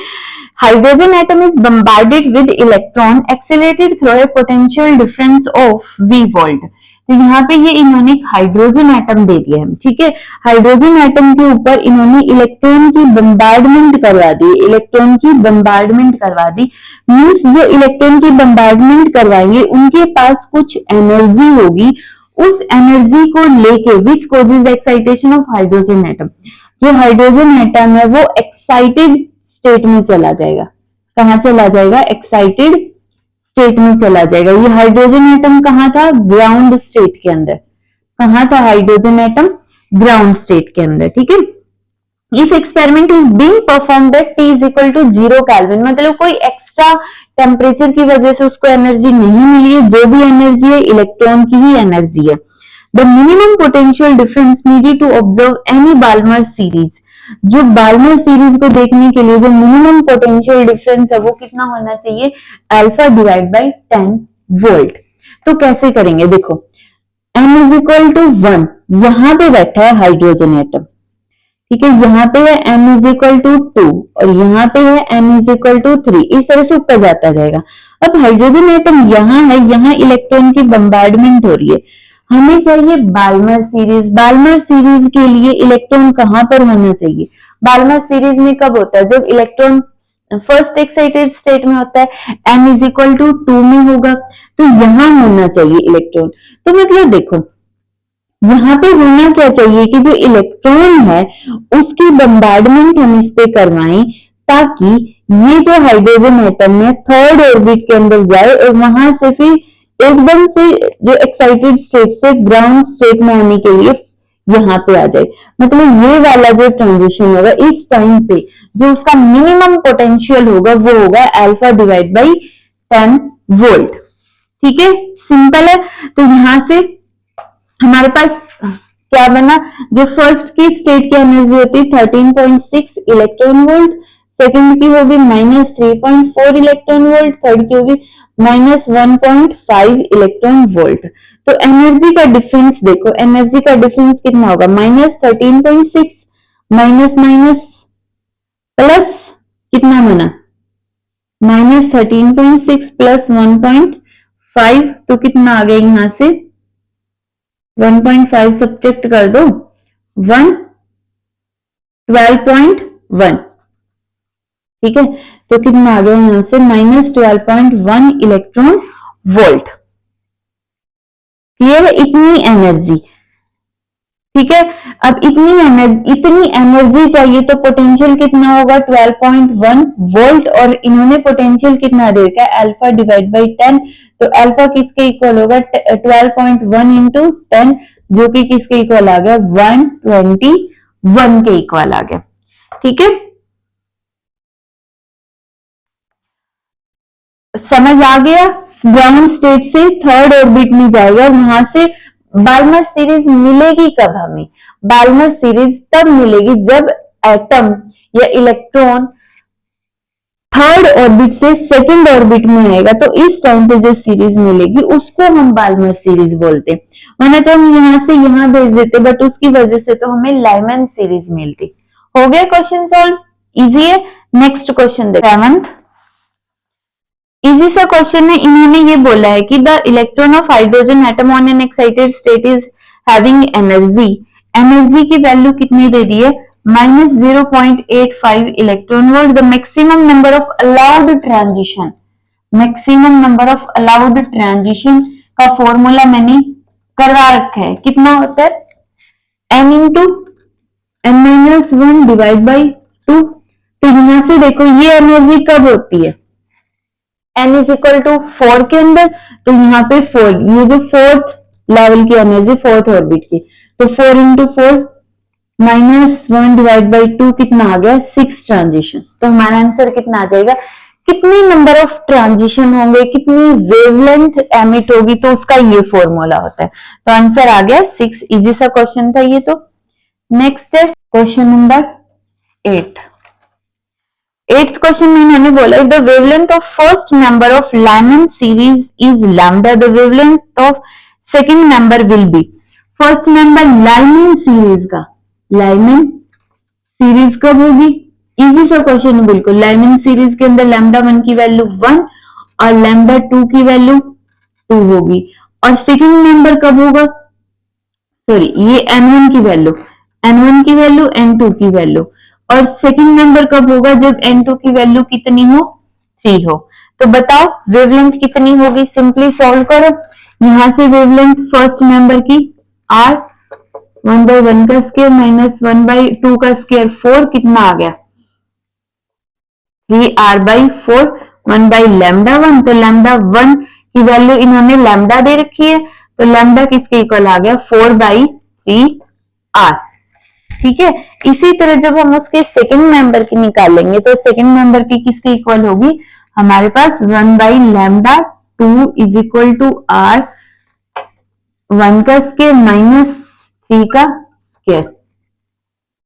Hydrogen atom is bombarded with electron accelerated through a potential difference of v volt, तो यहाँ पे ये इन्होंने हाइड्रोजन एटम दे दिया है। ठीक है, हाइड्रोजन एटम के ऊपर इन्होंने इलेक्ट्रॉन की बम्बार्डमेंट करवा दी, इलेक्ट्रॉन की बम्बार्डमेंट करवा दी, मींस जो इलेक्ट्रॉन की बम्बार्डमेंट करवाएंगे उनके पास कुछ एनर्जी होगी, उस एनर्जी को लेके which causes the excitation of hydrogen atom, जो हाइड्रोजन एटम है वो एक्साइटेड स्टेट में चला जाएगा। कहां चला जाएगा, एक्साइटेड स्टेट में चला जाएगा। ये हाइड्रोजन एटम कहां था, ग्राउंड स्टेट के अंदर, कहां था हाइड्रोजन एटम, ग्राउंड स्टेट के अंदर। ठीक है, if experiment is being performed at T is equal to 0 kelvin, मतलब कोई एक्स्ट्रा टेम्परेचर की वजह से उसको एनर्जी नहीं मिली है, जो भी एनर्जी है इलेक्ट्रॉन की ही एनर्जी है। The minimum potential difference needed to observe any Balmer series, जो बाल्मर सीरीज को देखने के लिए जो मिनिमम पोटेंशियल डिफरेंस है वो कितना होना चाहिए, अल्फा डिवाइड बाई 10 वोल्ट। तो कैसे करेंगे, देखो m इज इक्वल टू 1, यहां पे बैठा है हाइड्रोजन एटम, ठीक है, यहाँ पे है m इज इक्वल टू 2 और यहाँ पे है m इज इक्वल टू 3, इस तरह से ऊपर जाता जाएगा। अब हाइड्रोजन एटम यहाँ है, यहाँ इलेक्ट्रॉन की बम्बार्डमेंट हो रही है, हमें चाहिए बाल्मर सीरीज। बाल्मर सीरीज के लिए इलेक्ट्रॉन कहां पर होना चाहिए? बाल्मर सीरीज में कब होता है? जब इलेक्ट्रॉन फर्स्ट एक्साइटेड स्टेट में होता है, n इज इक्वल टू 2 में होगा, तो यहां होना चाहिए इलेक्ट्रॉन। तो मतलब देखो यहाँ पे होना क्या चाहिए कि जो इलेक्ट्रॉन है उसकी बम्बार्डमेंट हम इस पे करवाएं, ताकि ये जो हाइड्रोजन एटम है थर्ड ऑर्बिट के अंदर जाए और वहां से फिर एकदम से जो एक्साइटेड स्टेट से ग्राउंड स्टेट में आने के लिए यहाँ पे आ जाए। मतलब ये वाला जो ट्रांजिशन होगा इस टाइम पे जो उसका मिनिमम पोटेंशियल होगा वो होगा अल्फा डिवाइड बाई 10 वोल्ट। ठीक है, सिंपल है। तो यहां से हमारे पास क्या बना? जो फर्स्ट की स्टेट की एनर्जी होती है 13.6 इलेक्ट्रॉन वोल्ट, सेकंड की होगी -3.4 इलेक्ट्रॉन वोल्ट, थर्ड की होगी -1.5 इलेक्ट्रॉन वोल्ट। तो एनर्जी का डिफरेंस देखो, एनर्जी का डिफरेंस कितना होगा? -13.6 माइनस माइनस प्लस कितना बना? -13.6 प्लस 1.5, तो कितना आ गया यहां से? 1.5 सब्ट्रैक्ट कर दो, 12.1। ठीक है, तो कितना आ गया यहां से? -12.1 इलेक्ट्रॉन वोल्ट। क्लियर है? इतनी एनर्जी। ठीक है, अब इतनी एनर्जी चाहिए तो पोटेंशियल कितना होगा? 12.1 वोल्ट, और इन्होंने पोटेंशियल कितना दे रखा है? Alpha divide by 10। तो अल्फा किसके इक्वल होगा? 12.1 इंटू 10, जो कि किसके इक्वल आ गया? 121 के इक्वल आ गया। ठीक है, समझ आ गया? ग्राउंड स्टेट से थर्ड ऑर्बिट में जाएगा, वहां से बाल्मर सीरीज मिलेगी कब हमें? बाल्मर सीरीज तब मिलेगी जब एटम या इलेक्ट्रॉन थर्ड ऑर्बिट से सेकंड ऑर्बिट में आएगा, तो इस टाइम पे जो सीरीज मिलेगी उसको हम बाल्मर सीरीज बोलते हैं। वरना तो हम यहां से यहां भेज देते, बट उसकी वजह से तो हमें लाइमन सीरीज मिलती। हो गया क्वेश्चन सॉल्व? इजी है। नेक्स्ट क्वेश्चन देखो, 7th इजी सा क्वेश्चन है। इन्होंने ये बोला है कि the electron of hydrogen atom on an excited state is having energy. Energy की वैल्यू कितनी दे दी है? -0.85 electron volt. The maximum number of allowed transition, maximum number of allowed transition का फॉर्मूला मैंने करवा रखा है। कितना होता है? n into n-1 divide by 2। तो यहां से देखो ये एनर्जी कब होती है? n इज इक्वल टू 4 के अंदर, तो यहाँ पे 4, ये जो फोर्थ लेवल की एनर्जी फोर्थ ऑर्बिट की, तो 4 इंटू 4 -1 डिवाइड बाई 2 कितना आ गया? 6 ट्रांजिशन। तो हमारा आंसर कितना आ जाएगा? कितनी नंबर ऑफ ट्रांजिशन होंगे, कितनी वेवलेंथ एमिट होगी, तो उसका ये फॉर्मूला होता है। तो आंसर आ गया 6। इजी सा क्वेश्चन था ये। तो नेक्स्ट है क्वेश्चन नंबर 8। 8th क्वेश्चन में इन्होंने बोला the wavelength of first member of Lyman series is lambda, the wavelength of second member will be. First member Lyman series का, लाइमन सीरीज कब होगी? इजी सा क्वेश्चन है बिल्कुल। लाइमन सीरीज के अंदर λ1 की वैल्यू 1 और λ2 की वैल्यू 2 होगी। और सेकंड मेंबर कब होगा? सॉरी, ये n1 की वैल्यू, n1 की वैल्यू, n2 की वैल्यू। और सेकंड नंबर कब होगा? जब n2 की वैल्यू कितनी हो? 3 हो। तो बताओ वेवलेंथ कितनी होगी? सिंपली सॉल्व करो। यहां से वेवलेंथ फर्स्ट मेंबर की r 1/1 का स्क्वायर माइनस 1/2 का स्क्वायर 4, कितना आ गया? 3r/4 1/λ1। तो λ1 की वैल्यू इन्होंने लैम्डा दे रखी है, तो लैम्डा किसके इक्वल आ गया? 4/3r। ठीक है, इसी तरह जब हम उसके सेकंड मेंबर की निकालेंगे तो सेकंड मेंबर की किसके इक्वल होगी? हमारे पास 1/λ2 इज इक्वल टू r 1 का स्क्वायर माइनस 3 का स्क्वायर,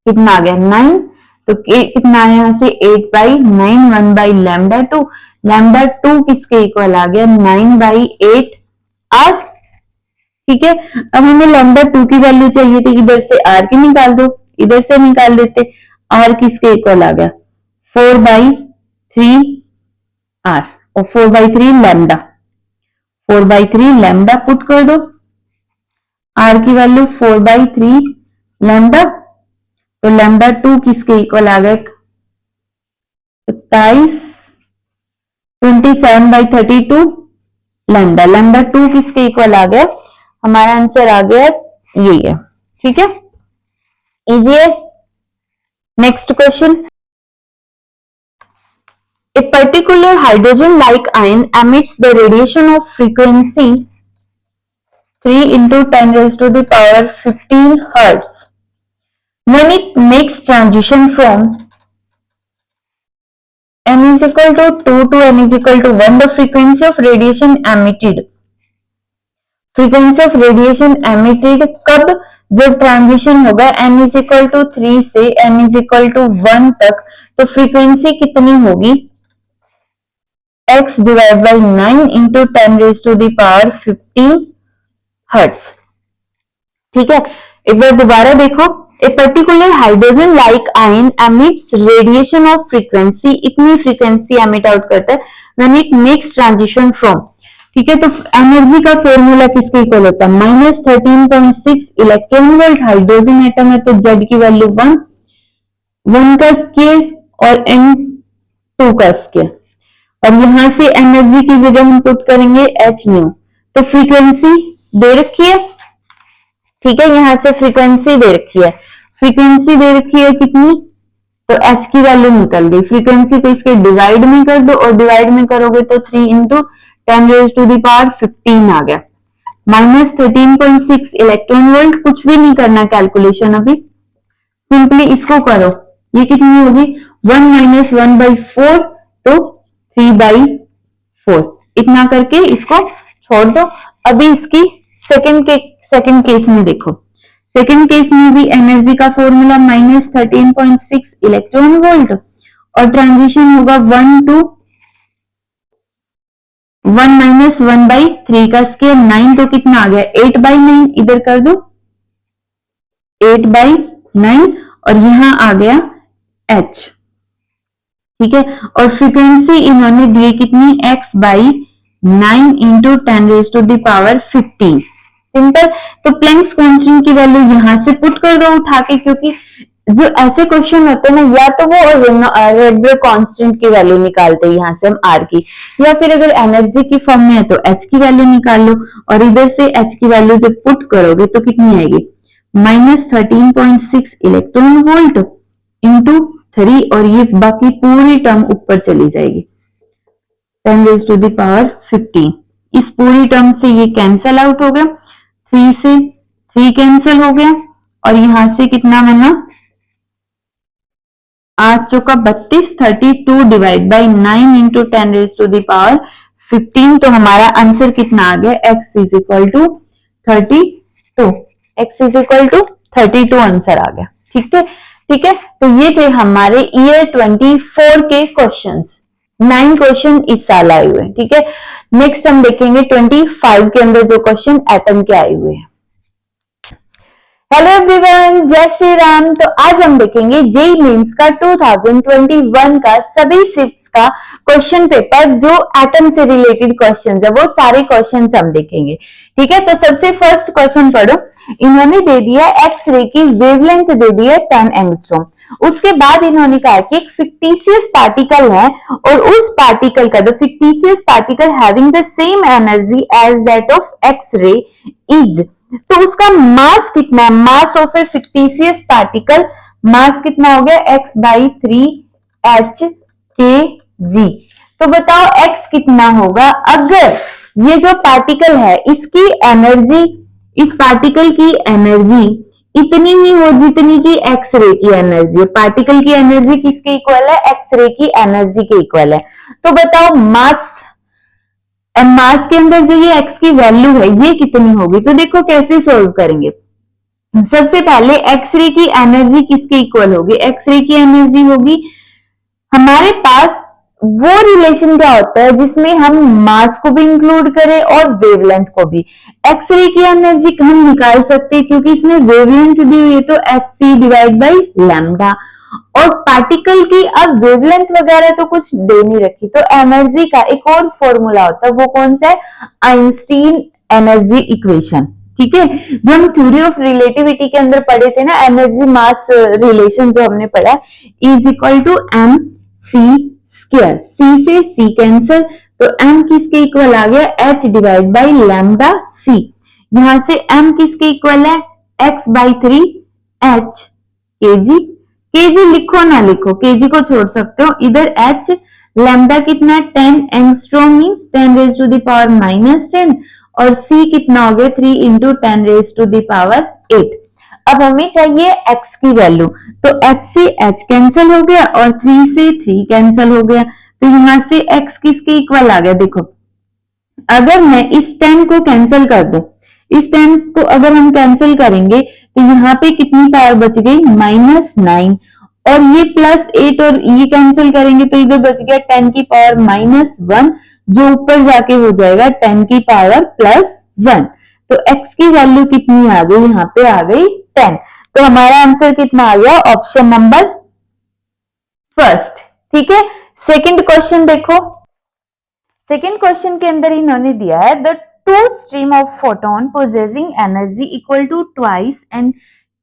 कितना आ गया? 9। तो कितना आया यहाँ से? 8/9, 1/λ2। λ2 किसके इक्वल आ गया? 9/8r। ठीक है, अब हमें λ2 की वैल्यू चाहिए थी, इधर से r की निकाल दो, इधर से निकाल देते। r किसके इक्वल आ गया? 4/3r और 4/3 लैम्डा, 4/3 लैम्डा पुट कर दो। आर की वैल्यू 4/3 लैम्डा, तो लैम्डा 2 किसके इक्वल आ गए 27, 27/32 लैम्डा, लैम्डा 2 किसके इक्वल आ गया, हमारा आंसर आ गया यही है। ठीक है, इजी है। Next question, a particular hydrogen like ion emits the radiation of frequency 3 into 10 raised to the power 15 hertz when it makes transition from n is equal to 2 to n is equal to 1, the frequency of radiation emitted, frequency of radiation emitted कब, जब transition होगा n is equal to 3 से n is equal to 1 तक, तो frequency कितनी होगी x divide by 9 into 10 raise to the power 15 hertz. ठीक है, एक बार दोबारा देखो, a particular hydrogen like ion emits radiation of frequency, इतनी फ्रीक्वेंसी एमिट आउट करता है when it makes transition from. ठीक है, तो एनर्जी का फॉर्मूला किसके इक्वल होता है -13.6 इलेक्ट्रॉन वोल्ट, हाइड्रोजन एटम है तो Z की वैल्यू 1 का स्केयर और N2 का स्केयर, और यहां से एनर्जी की जगह हम पुट करेंगे h न्यू, तो फ्रीक्वेंसी दे रखी है। ठीक है, यहां से फ्रीक्वेंसी दे रखी है, फ्रीक्वेंसी दे रखी है कितनी, तो h की वैल्यू निकल गई, फ्रीक्वेंसी को इसके डिवाइड में कर दो और डिवाइड में करोगे तो 3 into 10 raise to the power 15 आ गया, -13.6 इलेक्ट्रॉन वोल्ट। कुछ भी नहीं करना कैलकुलेशन अभी, सिंपली इसको करो, ये कितनी होगी 1 - 1/4, तो 3/4, इतना करके इसको छोड़ दो। अभी इसकी सेकंड केस में देखो, सेकंड केस में भी एनर्जी का फॉर्मूला -13.6 इलेक्ट्रॉन वोल्ट और ट्रांजिशन होगा 1 to 1 - 1/3 का स्केयर 9, तो कितना आ गया 8/9, इधर कर दो 8/9 और यहां आ गया h। ठीक है, और फ्रीक्वेंसी इन्होंने दी कितनी x/9 into 10 raise to the power 15, simple. तो प्लैंक्स कांस्टेंट की वैल्यू यहां से पुट कर दो उठा के, क्योंकि जो ऐसे क्वेश्चन होते हैं ना, या तो वो रेडब्रे कांस्टेंट की वैल्यू निकालते हैं यहाँ से हम r की, या फिर अगर एनर्जी की फॉर्म में है तो h की वैल्यू निकाल लो, और इधर से h की वैल्यू जब पुट करोगे तो कितनी आएगी -13.6 इलेक्ट्रॉन वोल्ट इंटू 3, और ये बाकी पूरी टर्म ऊपर चली जाएगी 10 रेज टू द पावर 15। इस पूरी टर्म से ये कैंसल आउट हो गया, 3 से 3 कैंसिल हो गया, और यहां से कितना बना 8 चौका 32, 32 divide by 9 into 10 raise to the power 15, तो हमारा आंसर कितना आ गया x is equal to 32, x is equal to 32 answer आ गया। ठीक है, ठीक है, तो ये थे हमारे ईयर 24 के क्वेश्चंस, 9 क्वेश्चन इस साल आए हुए हैं। ठीक है, नेक्स्ट हम देखेंगे 25 के अंदर जो क्वेश्चन एटम के आए हुए हैं। हेलो एवरीवन, जय श्री राम। तो आज हम देखेंगे जेईई मेंस का 2021 का सभी शिफ्ट्स का क्वेश्चन पेपर, जो एटम से रिलेटेड क्वेश्चंस है वो सारे क्वेश्चंस हम देखेंगे। ठीक है, तो सबसे फर्स्ट क्वेश्चन पढ़ो, इन्होंने दे दिया एक्स रे की वेवलेंथ दे दी है 10 एंगस्ट्रॉम, उसके बाद इन्होंने कहा कि एक फिक्टिशियस पार्टिकल है और उस पार्टिकल का, the fictitious particle having the same energy as that of x ray is, तो उसका मास कितना है, mass of a fictitious particle, mass कितना हो गया x/3 kg। तो बताओ x कितना होगा अगर ये जो पार्टिकल है इसकी एनर्जी, इस पार्टिकल की एनर्जी इतनी ही हो जितनी की एक्स रे की एनर्जी, पार्टिकल की एनर्जी किसके इक्वल है, एक्स रे की एनर्जी के इक्वल है। तो बताओ मास के अंदर जो ये x की वैल्यू है ये कितनी होगी, तो देखो कैसे सोल्व करेंगे। सबसे पहले एक्सरे की एनर्जी किसके इक्वल होगी, एक्सरे की एनर्जी होगी, हमारे पास वो रिलेशन क्या होता है जिसमें हम मास को भी इंक्लूड करें और वेवलेंथ को भी। एक्सरे की एनर्जी हम निकाल सकते हैं क्योंकि इसमें वेवलेंथ दी हुई है, तो hc डिवाइड बाई लैम्डा, और पार्टिकल की अब वेवलेंथ वगैरह तो कुछ दे नहीं रखी, तो एनर्जी का एक और फॉर्मूला होता है, वो कौन सा है, आइंस्टीन एनर्जी इक्वेशन। ठीक है, जो हम थ्योरी ऑफ रिलेटिविटी के अंदर पढ़े थे ना, एनर्जी मास रिलेशन जो हमने पढ़ा, is equal to m c square, c से सी कैंसल, तो m किसके इक्वल आ गया, h divide by lambda c, यहां से m किसके इक्वल है, x by 3 h kg, kg लिखो ना लिखो, kg को छोड़ सकते हो, इधर h, लैम्डा कितना है 10 angstrom means 10 raise to the power -10, और c कितना हो गया 3 into 10 raise to the power 8। अब हमें चाहिए x की वैल्यू, तो h से h कैंसिल हो गया और 3 से 3 कैंसिल हो गया, तो यहां से x किसके इक्वल आ गया, देखो अगर मैं इस 10 को कैंसिल कर दूं, इस 10 को अगर हम कैंसिल करेंगे तो यहाँ पे कितनी पावर बच गई, -9, और ये +8 और ये कैंसिल करेंगे तो इधर बच गया 10 की पावर -1, जो ऊपर जाके हो जाएगा 10 की पावर +1, तो x की वैल्यू कितनी आ गई, यहाँ पे आ गई 10, तो हमारा आंसर कितना आ गया, ऑप्शन नंबर फर्स्ट। ठीक है, सेकंड क्वेश्चन देखो, सेकेंड क्वेश्चन के अंदर इन्होंने दिया है the two stream of photon possessing energy equal to twice and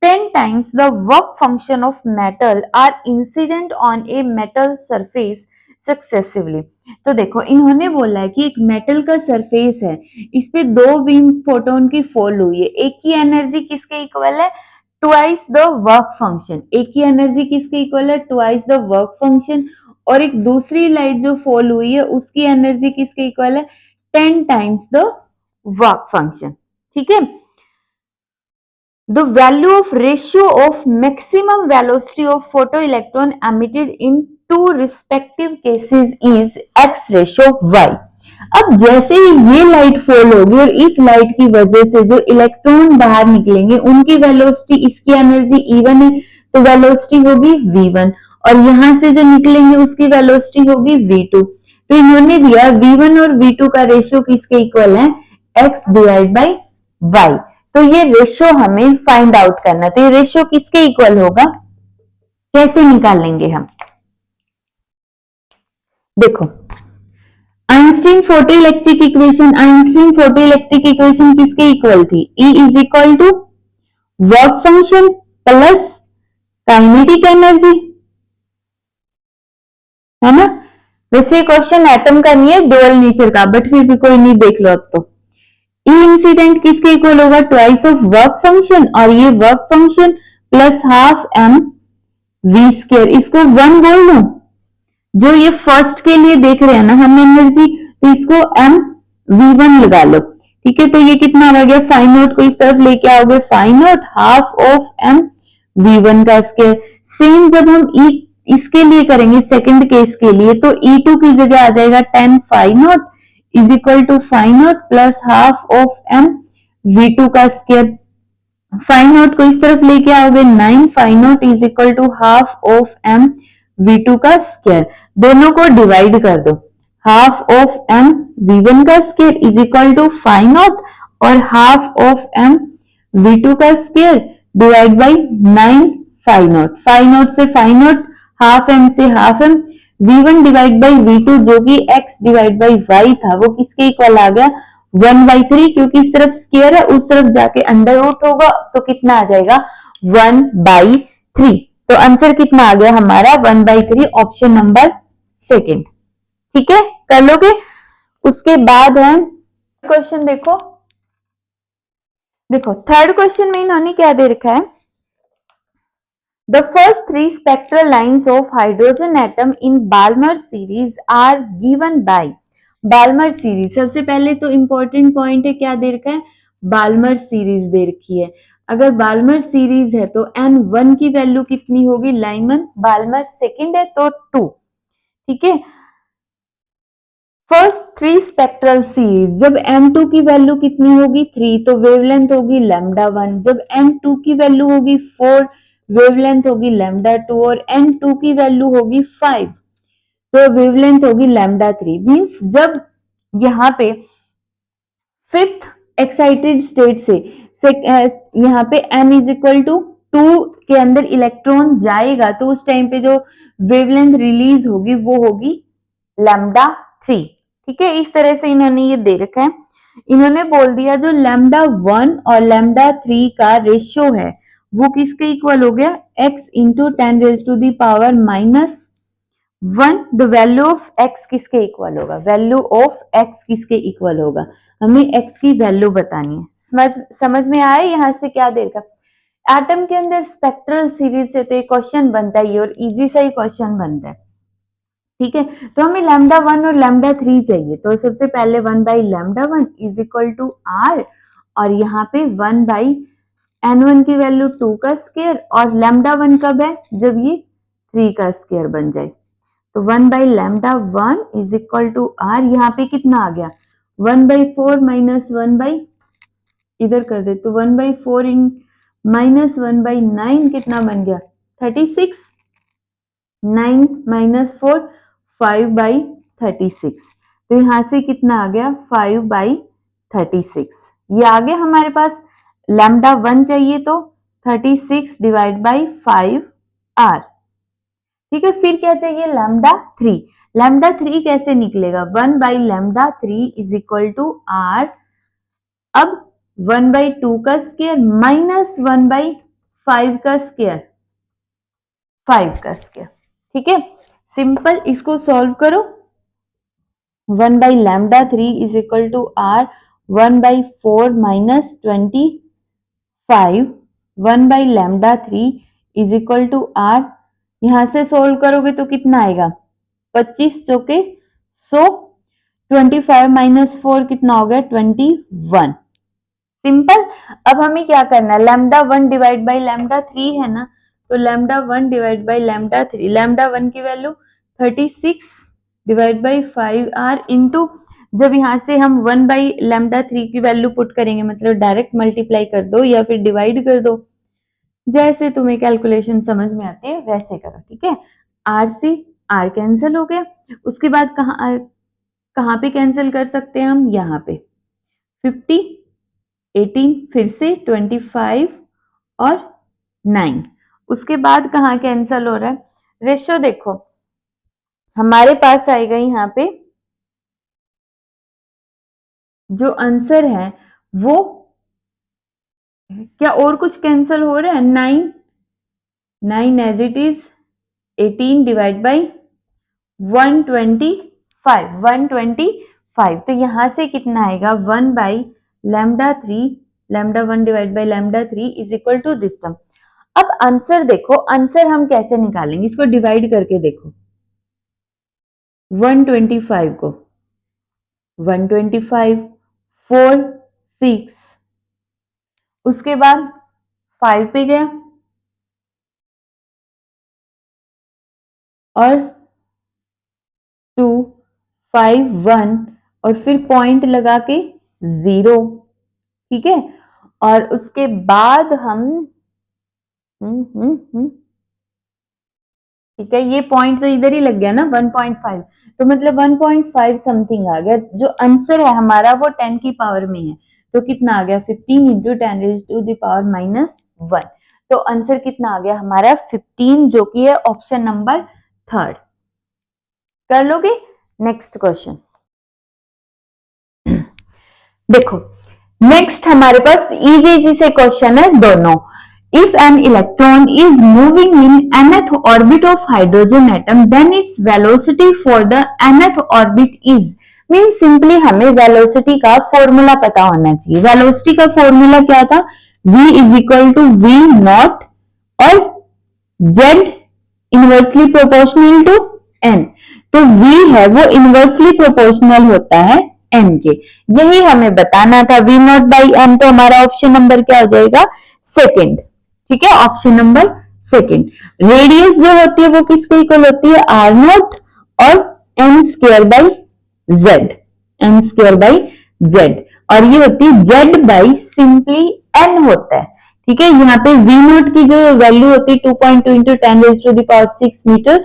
10 times the work function of metal are incident on a metal surface successively. तो देखो इन्होंने बोला है कि एक मेटल का सरफेस है, इस पे दो बीम फोटोन की फॉल हुई है, एक की एनर्जी किसके इक्वल है, ट्वाइस द वर्क फंक्शन, एक की एनर्जी किसके इक्वल है, ट्वाइस द वर्क फंक्शन, और एक दूसरी लाइट जो फॉल हुई है उसकी एनर्जी किसके इक्वल है, 10 टाइम्स द वर्क फंक्शन। ठीक है, the value of ratio of maximum velocity of photo electron emitted in two respective cases is X ratio Y. अब जैसे ही ये लाइट फॉल होगी और इस लाइट की वजह से जो इलेक्ट्रॉन बाहर निकलेंगे उनकी वेलोसिटी, इसकी एनर्जी E1 है तो वेलोसिटी होगी V1, और यहां से जो निकलेंगे उसकी वेलोसिटी होगी V2। तो इन्होंने दिया V1 और V2 का रेशियो किसके इक्वल है, x डिवाइड बाई y, तो ये रेशियो हमें फाइंड आउट करना, तो ये रेशियो किसके इक्वल होगा, कैसे निकालेंगे हम, देखो Einstein photo electric equation, Einstein photo electric equation किसके इक्वल थी, E is equal to work function plus kinetic energy, है ना। वैसे क्वेश्चन एटम का नहीं है, डुअल नेचर का, बट फिर भी कोई नहीं, देख लो अब तो। ई इंसिडेंट किसके इक्वल होगा, ट्वाइस ऑफ वर्क फंक्शन, और ये work function plus half m v square, इसको 1 बोल दो, जो ये फर्स्ट के लिए देख रहे हैं ना हम एनर्जी, तो इसको m v1 लगा लो। ठीक है, तो ये कितना आ गया, फाइव नोट को इस तरफ लेके आओगे, five naught half of m v1 का स्क्वायर। सेम जब हम इसके लिए करेंगे सेकंड केस के लिए, तो E2 की जगह आ जाएगा 10 phi naught is equal to phi naught plus half of m v2 का स्क्वायर। फाइव नोट को इस तरफ लेके आओगे 9 phi naught is equal to half of m v2 का स्क्वायर, दोनों को डिवाइड कर दो, हाफ ऑफ m v1 का square is equal to phi naught और हाफ ऑफ m v2 का square divide by 9 phi naught, phi naught से phi naught, half m से half m, v1 divide by v2 जो कि x divide by y था वो किसके equal आ गया, 1/3, क्योंकि इस तरफ स्क्वायर है उस तरफ जाके अंडर रूट होगा, तो कितना आ जाएगा 1/3, तो आंसर कितना आ गया हमारा 1/3, ऑप्शन नंबर सेकंड। ठीक है, कर लोगे। उसके बाद है क्वेश्चन, देखो देखो थर्ड क्वेश्चन में इन्होंने क्या दे रखा है, The first three spectral lines of hydrogen atom in Balmer series are given by Balmer series। सबसे पहले तो इंपॉर्टेंट पॉइंट है, क्या दे रखा है, बाल्मर सीरीज दे रखी है। अगर बाल्मर सीरीज है तो N1 की वैल्यू कितनी होगी, लाइमन, बाल्मर सेकंड है तो 2। ठीक है, फर्स्ट थ्री स्पेक्ट्रल सीरीज, जब M2 की वैल्यू कितनी होगी 3 तो वेवलेंथ होगी λ1, जब M2 की वैल्यू होगी 4 वेवलेंथ होगी λ2, और N2 की वैल्यू होगी 5 तो वेवलेंथ होगी λ3। मींस जब यहाँ पे फिफ्थ एक्साइटेड स्टेट से यहाँ पे m इज इक्वल टू 2 के अंदर इलेक्ट्रॉन जाएगा तो उस टाइम पे जो वेवलेंथ रिलीज होगी वो होगी λ3। ठीक है, इस तरह से इन्होंने ये दे रखा है। इन्होंने बोल दिया जो λ1 और λ3 का रेशियो है वो किसके इक्वल हो गया, x into 10⁻⁻1। The value of x किसके इक्वल होगा, वैल्यू ऑफ x किसके इक्वल होगा, हमें x की वैल्यू बतानी है। समझ में आया यहाँ से क्या देखा, एटम के अंदर स्पेक्ट्रल सीरीज से तो एक क्वेश्चन बनता है और इजी सा ही क्वेश्चन बनता है। ठीक है, तो हमें λ1 और λ3 चाहिए, तो सबसे पहले 1/λ1 इज इक्वल टू r, और यहाँ पे 1/n1 की वैल्यू 2 का स्क्वायर, और λ1 कब है, जब ये 3 का स्क्वायर बन जाए, तो 1/λ1 इज इक्वल टू r, यहाँ पे कितना आ गया 1/4 माइनस 1 इधर कर दे, तो 1/4 इन माइनस 1/9 कितना बन गया 36, 9 माइनस 4 5/36, तो यहां से कितना आ गया 5/36। ये आ गया हमारे पास, λ1 चाहिए तो 36 डिवाइड बाई 5r। ठीक है, फिर क्या चाहिए λ3, λ3 कैसे निकलेगा 1/λ3 इज इक्वल टू r, अब 1/2 का स्क्वायर माइनस 1/5 का स्क्वायर, 5 का स्क्वायर। ठीक है, सिंपल, इसको सॉल्व करो, 1/λ3 is equal to r 1/4 minus 25, 1/λ3 is equal to r, यहां से सोल्व करोगे तो कितना आएगा 25 चौके 100, 25 माइनस 4 कितना हो गया 21। सिंपल, अब हमें क्या करना है, λ1 डिवाइड बाई λ3 है ना, तो λ1 डिवाइड बाई λ3, λ1 की value 36 divide by 5r into, जब यहां से हम 1/λ3 की वैल्यू पुट करेंगे मतलब डायरेक्ट मल्टीप्लाई कर दो या फिर डिवाइड कर दो, जैसे तुम्हें कैलकुलेशन समझ में आती है वैसे करो। ठीक है, r से r कैंसिल हो गया, उसके बाद कहाँ पे कैंसिल कर सकते हैं हम, यहाँ पे 50, 18, फिर से 25 और 9, उसके बाद कहाँ कैंसिल हो रहा है, रेशियो देखो हमारे पास आएगा यहाँ पे जो आंसर है वो क्या और कुछ कैंसिल हो रहा है, 9 as it is, 18 divide by 125, तो यहां से कितना आएगा 1/λ3, λ1 divide by λ3 is equal to this term. अब आंसर देखो, आंसर हम कैसे निकालेंगे, इसको डिवाइड करके देखो, 125 को 125 4 6, उसके बाद 5 पे गया और 2 5 1 और फिर पॉइंट लगा के 0। ठीक है, और उसके बाद हम ठीक है, ये पॉइंट तो इधर ही लग गया ना 1.5, तो मतलब 1.5 समथिंग आ गया, जो आंसर है हमारा वो 10 की पावर में है, तो कितना आ गया 15 इंटू 10⁻⁻1, तो आंसर कितना आ गया हमारा 15, जो कि है ऑप्शन नंबर 3। कर लोगे, नेक्स्ट क्वेश्चन देखो, नेक्स्ट हमारे पास इजी से क्वेश्चन है दोनों। If an electron is moving in nth orbit of hydrogen atom, then its velocity for the nth orbit is, means simply हमें velocity का फॉर्मूला पता होना चाहिए। velocity का फॉर्मूला क्या था, v is equal to v naught और z inversely proportional to n, तो v है वो inversely proportional होता है n के, यही हमें बताना था। v naught by n, तो हमारा ऑप्शन नंबर क्या हो जाएगा सेकेंड। ठीक है, ऑप्शन नंबर सेकेंड। रेडियस जो होती है वो किसके इक्वल होती है, आर नॉट और N square by Z, N square by Z, और ये होती है जेड बाई सिंपली एन होता है। ठीक है, यहाँ पे वी नॉट की जो वैल्यू होती है 2.2 इंटू 10⁻6 मीटर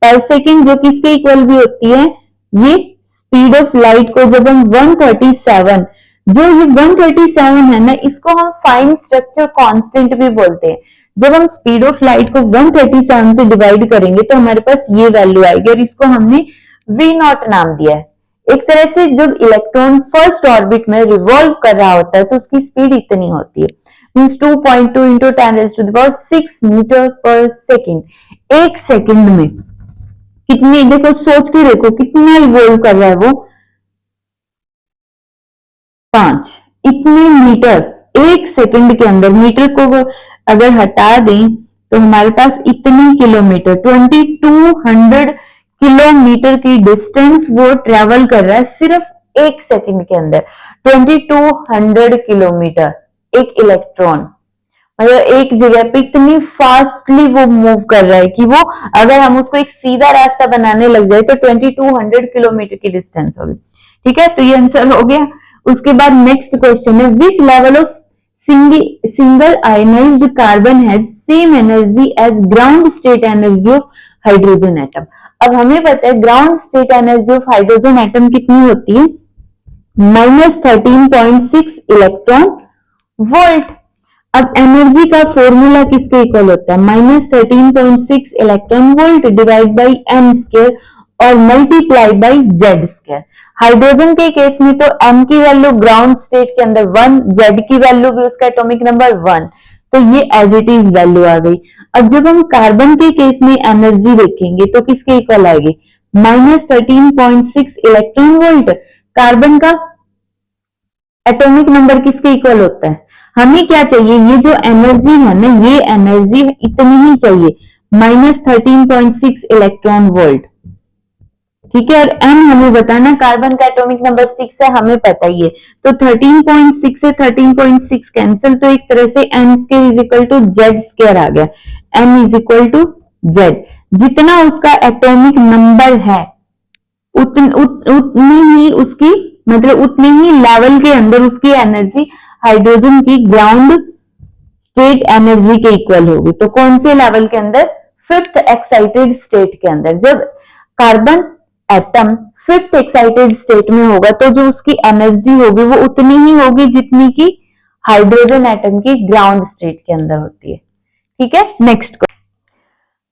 पर सेकेंड, जो किसके इक्वल भी होती है, ये स्पीड ऑफ लाइट को जब हम 137, जो ये 137 है ना, इसको हम फाइन स्ट्रक्चर कांस्टेंट भी बोलते हैं। जब हम स्पीड ऑफ लाइट को 137 से डिवाइड करेंगे तो हमारे पास ये वैल्यू आएगी, और इसको हमने v नॉट नाम दिया है। एक तरह से जब इलेक्ट्रॉन फर्स्ट ऑर्बिट में रिवॉल्व कर रहा होता है तो उसकी स्पीड इतनी होती है, मीन्स 2.2 इंटू 10⁻6 मीटर पर सेकेंड। एक सेकेंड में कितनी, देखो सोच के देखो कितना रिवॉल्व कर रहा है वो, 5 इतने मीटर एक सेकंड के अंदर। मीटर को अगर हटा दें तो हमारे पास इतनी किलोमीटर 2200 किलोमीटर की डिस्टेंस वो ट्रेवल कर रहा है सिर्फ एक सेकंड के अंदर। 2200 किलोमीटर एक इलेक्ट्रॉन, मतलब एक जगह पे इतनी फास्टली वो मूव कर रहा है कि वो अगर हम उसको एक सीधा रास्ता बनाने लग जाए तो 2200 किलोमीटर की डिस्टेंस होगी। ठीक है, तो ये आंसर हो गया। उसके बाद नेक्स्ट क्वेश्चन है, which level of single ionized carbon has same energy as ground state energy of hydrogen atom. अब हमें पता है ground state energy of hydrogen atom कितनी होती है, -13.6 इलेक्ट्रॉन वोल्ट। अब एनर्जी का फॉर्मूला किसके इक्वल होता है, -13.6 electron volt divide by m square और multiply by z square. Hydrogen के केस में तो m की वैल्यू ग्राउंड स्टेट के अंदर 1, z की वैल्यू भी उसका एटॉमिक नंबर 1, तो ये एज इट इज वैल्यू आ गई। अब जब हम कार्बन के केस में एनर्जी देखेंगे तो किसके इक्वल आएगी, -13.6 इलेक्ट्रॉन वोल्ट। कार्बन का एटॉमिक नंबर किसके इक्वल होता है, हमें क्या चाहिए, ये जो एनर्जी है ना, ये एनर्जी इतनी ही चाहिए, -13.6 इलेक्ट्रॉन वोल्ट। ठीक है, और m हमें बताना, कार्बन का एटॉमिक नंबर 6 है, हमें पता ही है, तो 13.6 से 13.6 कैंसिल, तो एक तरह से m square is equal to z square आ गया। m is equal to z, जितना उसका एटॉमिक नंबर है उतनी ही उसकी, मतलब उतनी ही लेवल के अंदर उसकी एनर्जी हाइड्रोजन की ग्राउंड स्टेट एनर्जी के इक्वल होगी। तो कौन से लेवल के अंदर, 5th एक्साइटेड स्टेट के अंदर। जब carbon atom 5th excited state में होगा तो जो उसकी एनर्जी होगी वो उतनी ही होगी जितनी की हाइड्रोजन एटम की ग्राउंड स्टेट के अंदर होती है। ठीक है, नेक्स्ट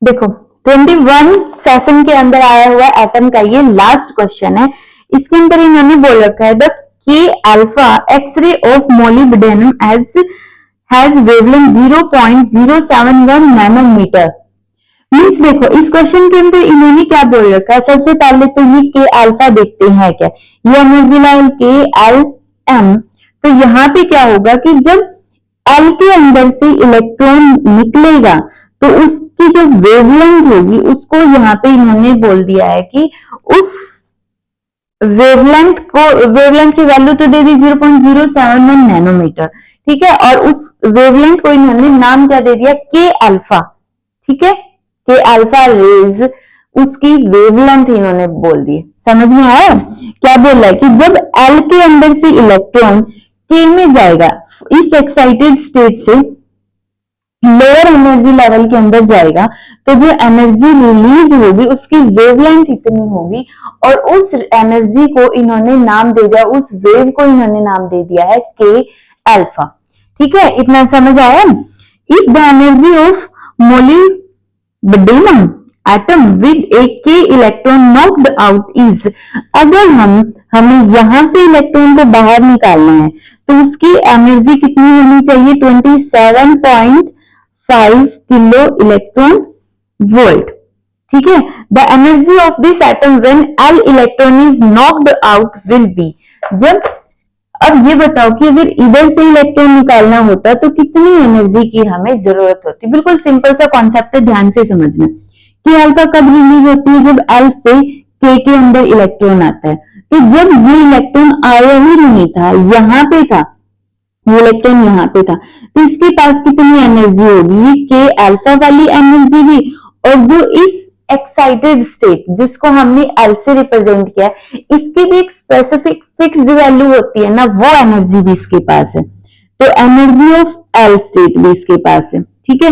देखो 21 सेशन के अंदर आया हुआ एटम का ये लास्ट क्वेश्चन है। इसके अंदर इन्होंने बोल रखा है the K alpha X-ray of molybdenum has wavelength 0.071 nanometer. Means देखो इस क्वेश्चन के अंदर इन्होंने क्या बोल रखा है, सबसे पहले तो ये के अल्फा देखते हैं क्या, ये एनर्जी लेवल के एल एम। तो यहाँ पे क्या होगा कि जब एल के अंदर से इलेक्ट्रॉन निकलेगा तो उसकी जो वेवलेंथ होगी उसको यहाँ पे इन्होंने बोल दिया है कि उस वेवलेंथ की वैल्यू तो दे दी 0.071 नैनोमीटर। ठीक है, और उस वेवलेंथ को इन्होंने नाम क्या दे दिया, के अल्फा। ठीक है, के अल्फा रेज उसकी वेवलेंथ इन्होंने बोल दी। समझ में आया क्या बोल रहा है कि जब एल के अंदर से इलेक्ट्रॉन के में जाएगा, इस एक्साइटेड स्टेट से लोअर एनर्जी लेवल के अंदर जाएगा, तो जो एनर्जी रिलीज होगी उसकी वेवलेंथ इतनी होगी और उस एनर्जी को इन्होंने नाम दे दिया, उस वेव को इन्होंने नाम दे दिया है के अल्फा। ठीक है, इतना समझ आया। If the energy of molybdenum atom with a K electron knocked out is, अगर हमें यहां से इलेक्ट्रॉन को बाहर निकालना है तो उसकी एनर्जी कितनी होनी चाहिए, 27.5 किलो इलेक्ट्रॉन वोल्ट। ठीक है, the energy of this atom when L electron is knocked out will be, जब, अब ये बताओ कि अगर इधर से इलेक्ट्रॉन निकालना होता तो कितनी एनर्जी की हमें जरूरत होती। बिल्कुल सिंपल सा कॉन्सेप्ट है, ध्यान से समझना। कि अल्फा कब रिलीज होती है, जब एल से के अंदर इलेक्ट्रॉन आता है। तो जब ये इलेक्ट्रॉन आया ही नहीं था, यहाँ पे था, ये इलेक्ट्रॉन यहाँ पे था, तो इसके पास कितनी एनर्जी होगी, के अल्फा वाली एनर्जी भी, और जो इस एक्साइटेड स्टेट जिसको हमने एल से रिप्रेजेंट किया, इसकी भी एक स्पेसिफिक फिक्स्ड वैल्यू होती है ना, वो एनर्जी भी इसके पास है। तो एनर्जी ऑफ एल स्टेट भी इसके पास है। ठीक है,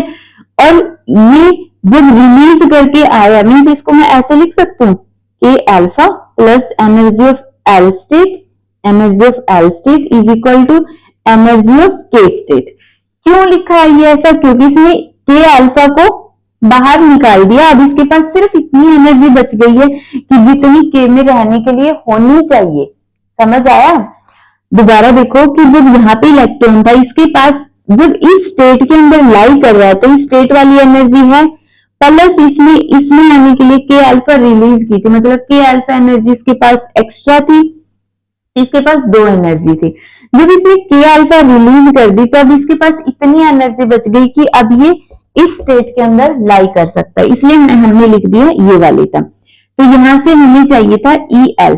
और ये जब रिलीज करके आया, मीन्स इसको मैं ऐसे लिख सकता हूँ, K alpha plus energy of L state, energy of L state is equal to energy of K state. क्यों लिखा है ये ऐसा, क्योंकि इसमें के अल्फा को बाहर निकाल दिया। अब इसके पास सिर्फ इतनी एनर्जी बच गई है कि जितनी के में रहने के लिए होनी चाहिए। समझ आया? दोबारा देखो कि जब यहाँ पे इलेक्ट्रॉन था, इसके पास जब इस स्टेट के अंदर लाई कर रहा है तो इस स्टेट वाली एनर्जी है, प्लस इसमें आने के लिए के अल्फा रिलीज की थी, मतलब के अल्फा एनर्जी इसके पास एक्स्ट्रा थी, इसके पास 2 एनर्जी थी। जब इसने के अल्फा रिलीज कर दी तो अब इसके पास इतनी एनर्जी बच गई कि अब ये इस स्टेट के अंदर लाई कर सकता है, इसलिए हमने लिख दिया ये वाली टर्म। तो यहां से हमें चाहिए था ई एल।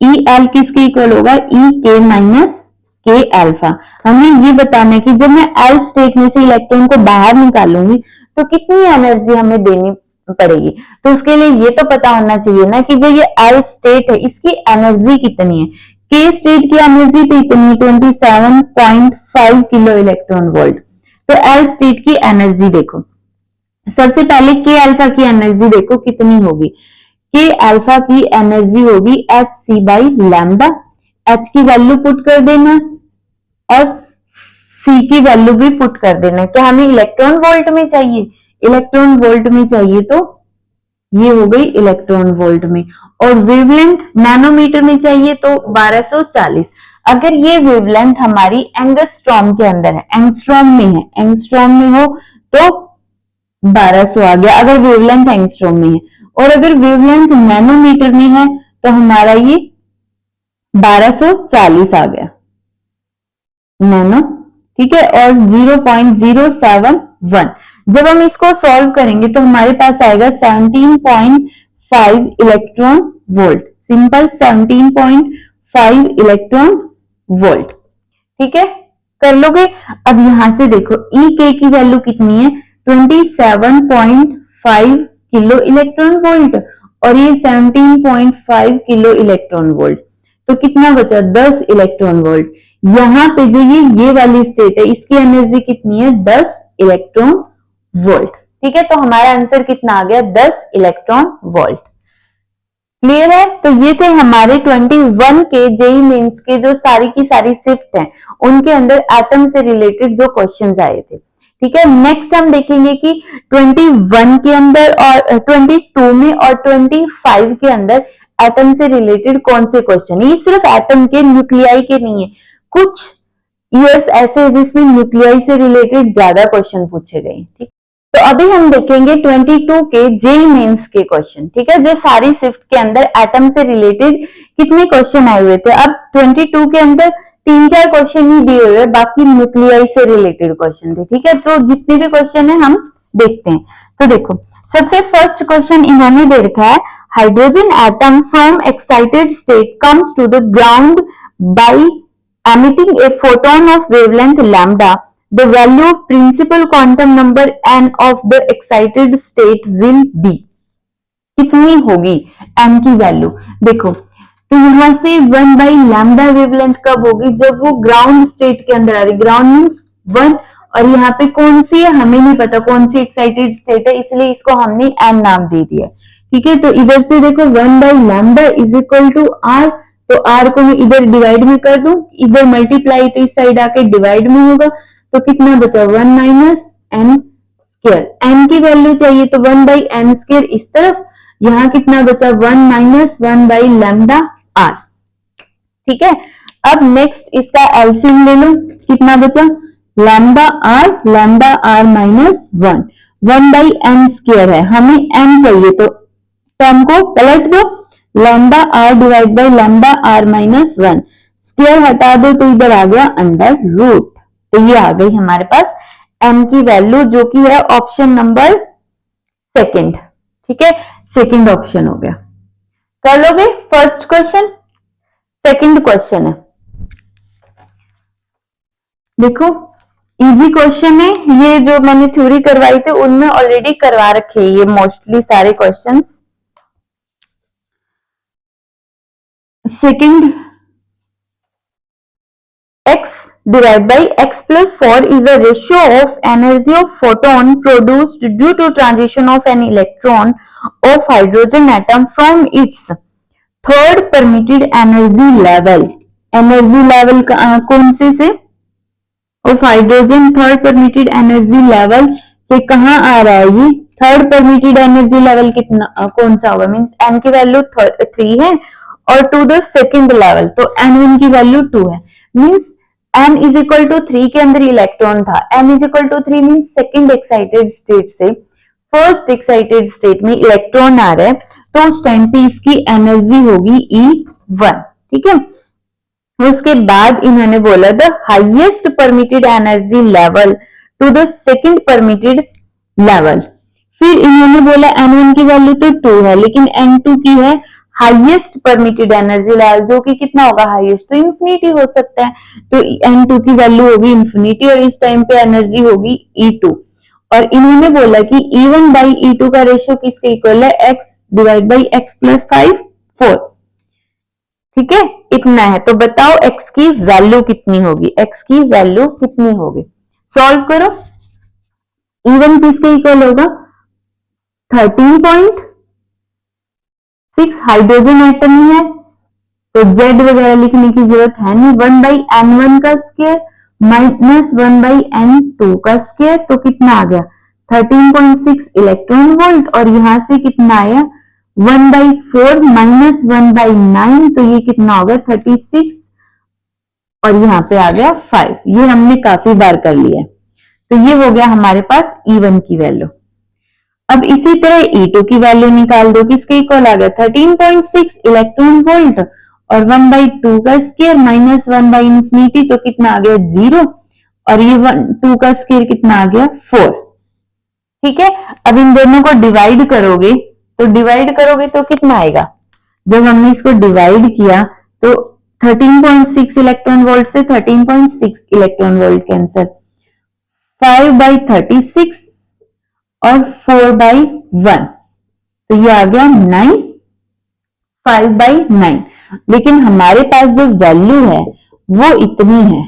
ई एल किसके इक्वल होगा? ई के माइनस के अल्फा। हमें ये बताना है कि जब मैं एल स्टेट में से इलेक्ट्रॉन को बाहर निकालूंगी तो कितनी एनर्जी हमें देनी पड़ेगी। तो उसके लिए ये तो पता होना चाहिए ना कि जो ये एल स्टेट है इसकी एनर्जी कितनी है। के स्टेट की एनर्जी तो इतनी 27.5 किलो इलेक्ट्रॉन वोल्ट। तो एल स्टेट की एनर्जी देखो, सबसे पहले के अल्फा की एनर्जी देखो कितनी होगी। के अल्फा की एनर्जी होगी H C by lambda. H की वैल्यू पुट कर देना और सी की वैल्यू भी पुट कर देना। क्या हमें इलेक्ट्रॉन वोल्ट में चाहिए? इलेक्ट्रॉन वोल्ट में चाहिए, तो ये हो गई इलेक्ट्रॉन वोल्ट में। और वेवलेंथ नैनोमीटर में चाहिए तो 1240। अगर ये वेवलेंथ हमारी एंगस्ट्रॉम के अंदर है, एंगस्ट्रॉम में है, एंगस्ट्रॉम में हो तो 1200 आ गया अगर वेवलेंथ एंगस्ट्रॉम में है, और अगर वेवलेंथ नैनोमीटर में है तो हमारा ये 1240 आ गया नैनो, ठीक है। और 0.071, जब हम इसको सॉल्व करेंगे तो हमारे पास आएगा 17.5 electron volt. Simple 17.5 electron volt, ठीक है, कर लोगे। अब यहां से देखो ई के की वैल्यू कितनी है? 27.5 किलो इलेक्ट्रॉन वोल्ट और ये 17.5 किलो इलेक्ट्रॉन वोल्ट, तो कितना बचा? 10 इलेक्ट्रॉन वोल्ट। यहां पे जो ये वाली स्टेट है इसकी एनर्जी कितनी है? 10 इलेक्ट्रॉन वोल्ट, ठीक है। तो हमारा आंसर कितना आ गया? 10 इलेक्ट्रॉन वोल्ट। क्लियर है? तो ये थे हमारे 21 के जेई मेंस के जो सारी की सारी शिफ्ट हैं, उनके अंदर एटम से रिलेटेड जो क्वेश्चंस आए थे, ठीक है। नेक्स्ट हम देखेंगे कि 21 के अंदर और 22 में और 25 के अंदर एटम से रिलेटेड कौन से क्वेश्चन। ये सिर्फ एटम के, न्यूक्लियाई के नहीं है, कुछ ईयर्स ऐसे हैं जिसमें न्यूक्लियाई से रिलेटेड ज्यादा क्वेश्चन पूछे गए, ठीक। तो अभी हम देखेंगे 22 के जेई मेंस के क्वेश्चन, ठीक है, जो सारी शिफ्ट के अंदर एटम से रिलेटेड कितने क्वेश्चन आए हुए थे। अब 22 के अंदर 3-4 क्वेश्चन ही दिए हुए, बाकी न्यूक्लियाई से रिलेटेड क्वेश्चन थे, ठीक है। तो जितने भी क्वेश्चन है हम देखते हैं। तो देखो सबसे फर्स्ट क्वेश्चन इन्होंने दे रखा है, hydrogen atom from excited state comes to the ground by emitting a photon of wavelength lambda, the value of principal quantum number n of the excited state will be। कितनी होगी n की value? देखो तो यहां से 1 by lambda wavelength कब होगी? जब वो ग्राउंड स्टेट के अंदर आ रही। ग्राउंड मीन्स 1, और यहाँ पे कौन सी है हमें नहीं पता, कौन सी एक्साइटेड स्टेट है, इसलिए इसको हमने n नाम दे दिया, ठीक है। तो इधर से देखो 1 by lambda is equal to r, तो r को मैं इधर डिवाइड में कर दूं, इधर मल्टीप्लाई तो इस साइड आके डिवाइड में होगा, तो कितना बचा? 1 माइनस n स्क्वायर। n की वैल्यू चाहिए तो 1 बाई n स्क्वायर इस तरफ, यहां कितना बचा? 1 माइनस 1 बाई लैम्डा r, ठीक है। अब नेक्स्ट इसका एलसीएम ले लो, कितना बचा? Lambda r minus 1 by n square है, हमें n चाहिए तो टर्म को पलट दो, lambda r divide by lambda r minus 1, square हटा दो तो इधर आ गया अंडर रूट। तो ये आ गई हमारे पास m की वैल्यू, जो कि है ऑप्शन नंबर सेकंड, ठीक है, सेकंड ऑप्शन हो गया। कर लोगे फर्स्ट क्वेश्चन? सेकंड क्वेश्चन है, देखो इजी क्वेश्चन है, ये जो मैंने थ्योरी करवाई थी उनमें ऑलरेडी करवा रखे ये मोस्टली सारे questions. Second, x divided by x plus 4 is the ratio of energy of photon produced due to transition of an electron of hydrogen atom from its third permitted energy level। Energy level कौन से of hydrogen third permitted energy level से कहाँ आ रहा है ये third permitted energy level कितना कौन सा होगा, मीन्स एन की वैल्यू 3 है और टू द सेकेंड लेवल तो N1 की वैल्यू 2 है, means n is equal to 3 के अंदर इलेक्ट्रॉन था, n is equal to 3 means second excited state से फर्स्ट एक्साइटेड स्टेट में इलेक्ट्रॉन आ रहा है, तो उस टाइम पे इसकी एनर्जी होगी E1, ठीक है। उसके बाद इन्होंने बोला the highest permitted energy level to the second permitted level, फिर इन्होंने बोला N1 की वैल्यू तो 2 है लेकिन N2 की है हाईएस्ट परमिटेड एनर्जी लेवल, जो कि कितना होगा हाईएस्ट, तो इंफिनिटी हो सकता है, तो N2 की वैल्यू होगी इंफिनिटी और इस टाइम पे एनर्जी होगी E2, और इन्होंने बोला कि E1 बाई E2 का रेशियो किसके इक्वल है, x divide by x plus 5 4, ठीक है, इतना है। तो बताओ x की वैल्यू कितनी होगी, x की वैल्यू कितनी होगी, सॉल्व करो। E1 किसके इक्वल होगा 13.6, हाइड्रोजन एटम ही है तो Z वगैरह लिखने की जरूरत है नहीं, 1 बाई N1 का स्क्वायर माइनस 1 बाई N2 का स्क्वायर, तो कितना आ गया 13.6 इलेक्ट्रॉन वोल्ट, और यहां से कितना आया 1 बाई 4 माइनस 1 बाई 9, तो ये कितना होगा 36, और यहाँ पे आ गया 5, ये हमने काफी बार कर लिया है, तो ये हो गया हमारे पास E1 की वैल्यू। अब इसी तरह E2 की वैल्यू निकाल दो, किसके इक्वल आ गया 13.6 इलेक्ट्रॉन वोल्ट और 1 बाई 2 का स्क्वायर माइनस 1 बाई इंफिनिटी, तो कितना आ गया 0, और ये 2 का स्क्वायर कितना आ गया 4, ठीक है। अब इन दोनों को डिवाइड करोगे तो कितना आएगा, जब हमने इसको डिवाइड किया तो 13.6 इलेक्ट्रॉन वोल्ट से 13.6 इलेक्ट्रॉन वोल्ट कैंसर, 5 बाई 36 और 4 बाई 1, तो ये आ गया 9, 5 बाई 9, लेकिन हमारे पास जो वैल्यू है वो इतनी है,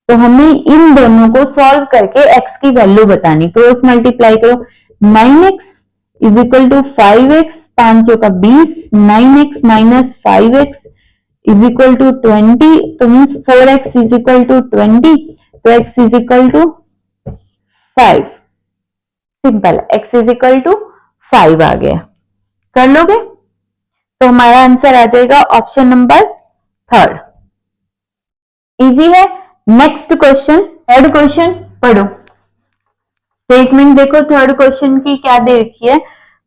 तो हमें इन दोनों को सॉल्व करके x की वैल्यू बतानी, क्रॉस मल्टीप्लाई करो, 9x is equal to 5x, 5 का 20, 9x minus 5x is equal to 20, तो means 4x is equal to 20, तो x is equal to 5, simple, x is equal to 5 आ गया, कर लोगे, तो हमारा आंसर आ जाएगा ऑप्शन नंबर 3, इजी है। नेक्स्ट क्वेश्चन, थर्ड क्वेश्चन पढ़ो, स्टेटमेंट देखो थर्ड क्वेश्चन की क्या दे रखी है,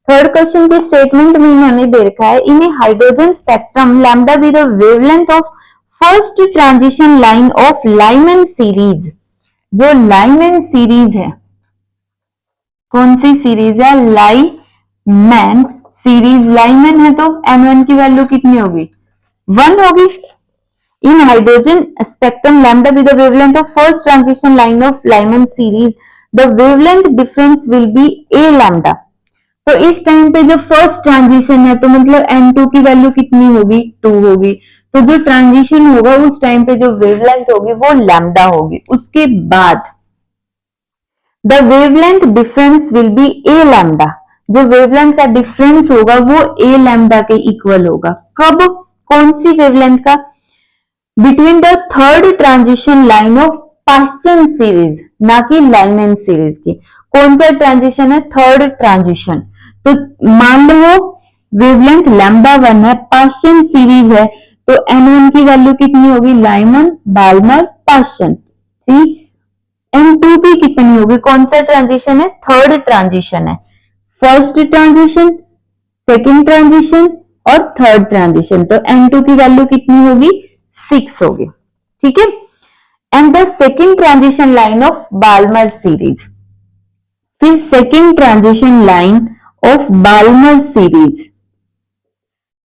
थर्ड क्वेश्चन के स्टेटमेंट में इन्होंने दे रखा है in a hydrogen spectrum lambda with the wavelength of first transition line of Lyman series, जो लाइमन सीरीज है, कौन सी सीरीज है, लाइमन सीरीज, लाइमन है तो N1 की वैल्यू कितनी होगी 1 होगी, in hydrogen spectrum lambda with the wavelength of first transition line of Lyman series the wavelength difference will be a lambda, तो इस टाइम पे जब फर्स्ट ट्रांजिशन है तो मतलब N2 की वैल्यू कितनी होगी 2 होगी, तो जो ट्रांजिशन होगा उस टाइम पे जो वेवलेंथ होगी वो लैम्डा होगी, उसके बाद the wavelength difference will be A lambda, जो वेवलेंथ का डिफरेंस होगा वो ए लैम्डा के इक्वल होगा, कब, कौन सी वेवलेंथ का, between the third transition line of Paschen series, ना कि लाइमन सीरीज की, कौन सा ट्रांजिशन है थर्ड ट्रांजिशन, तो मान लो वेवलेंथ लैम्डा 1 है, पास्चन सीरीज है, तो N1 की वैल्यू कितनी होगी, लाइमन बाल्मर पास्चन, ठीक, N2 की कितनी होगी, कौन सा ट्रांजिशन है थर्ड ट्रांजिशन है, फर्स्ट ट्रांजिशन, सेकेंड ट्रांजिशन और थर्ड ट्रांजिशन, तो N2 की वैल्यू कितनी होगी 6 होगी, ठीक है। And the second transition line of Balmer series, फिर second transition line of Balmer series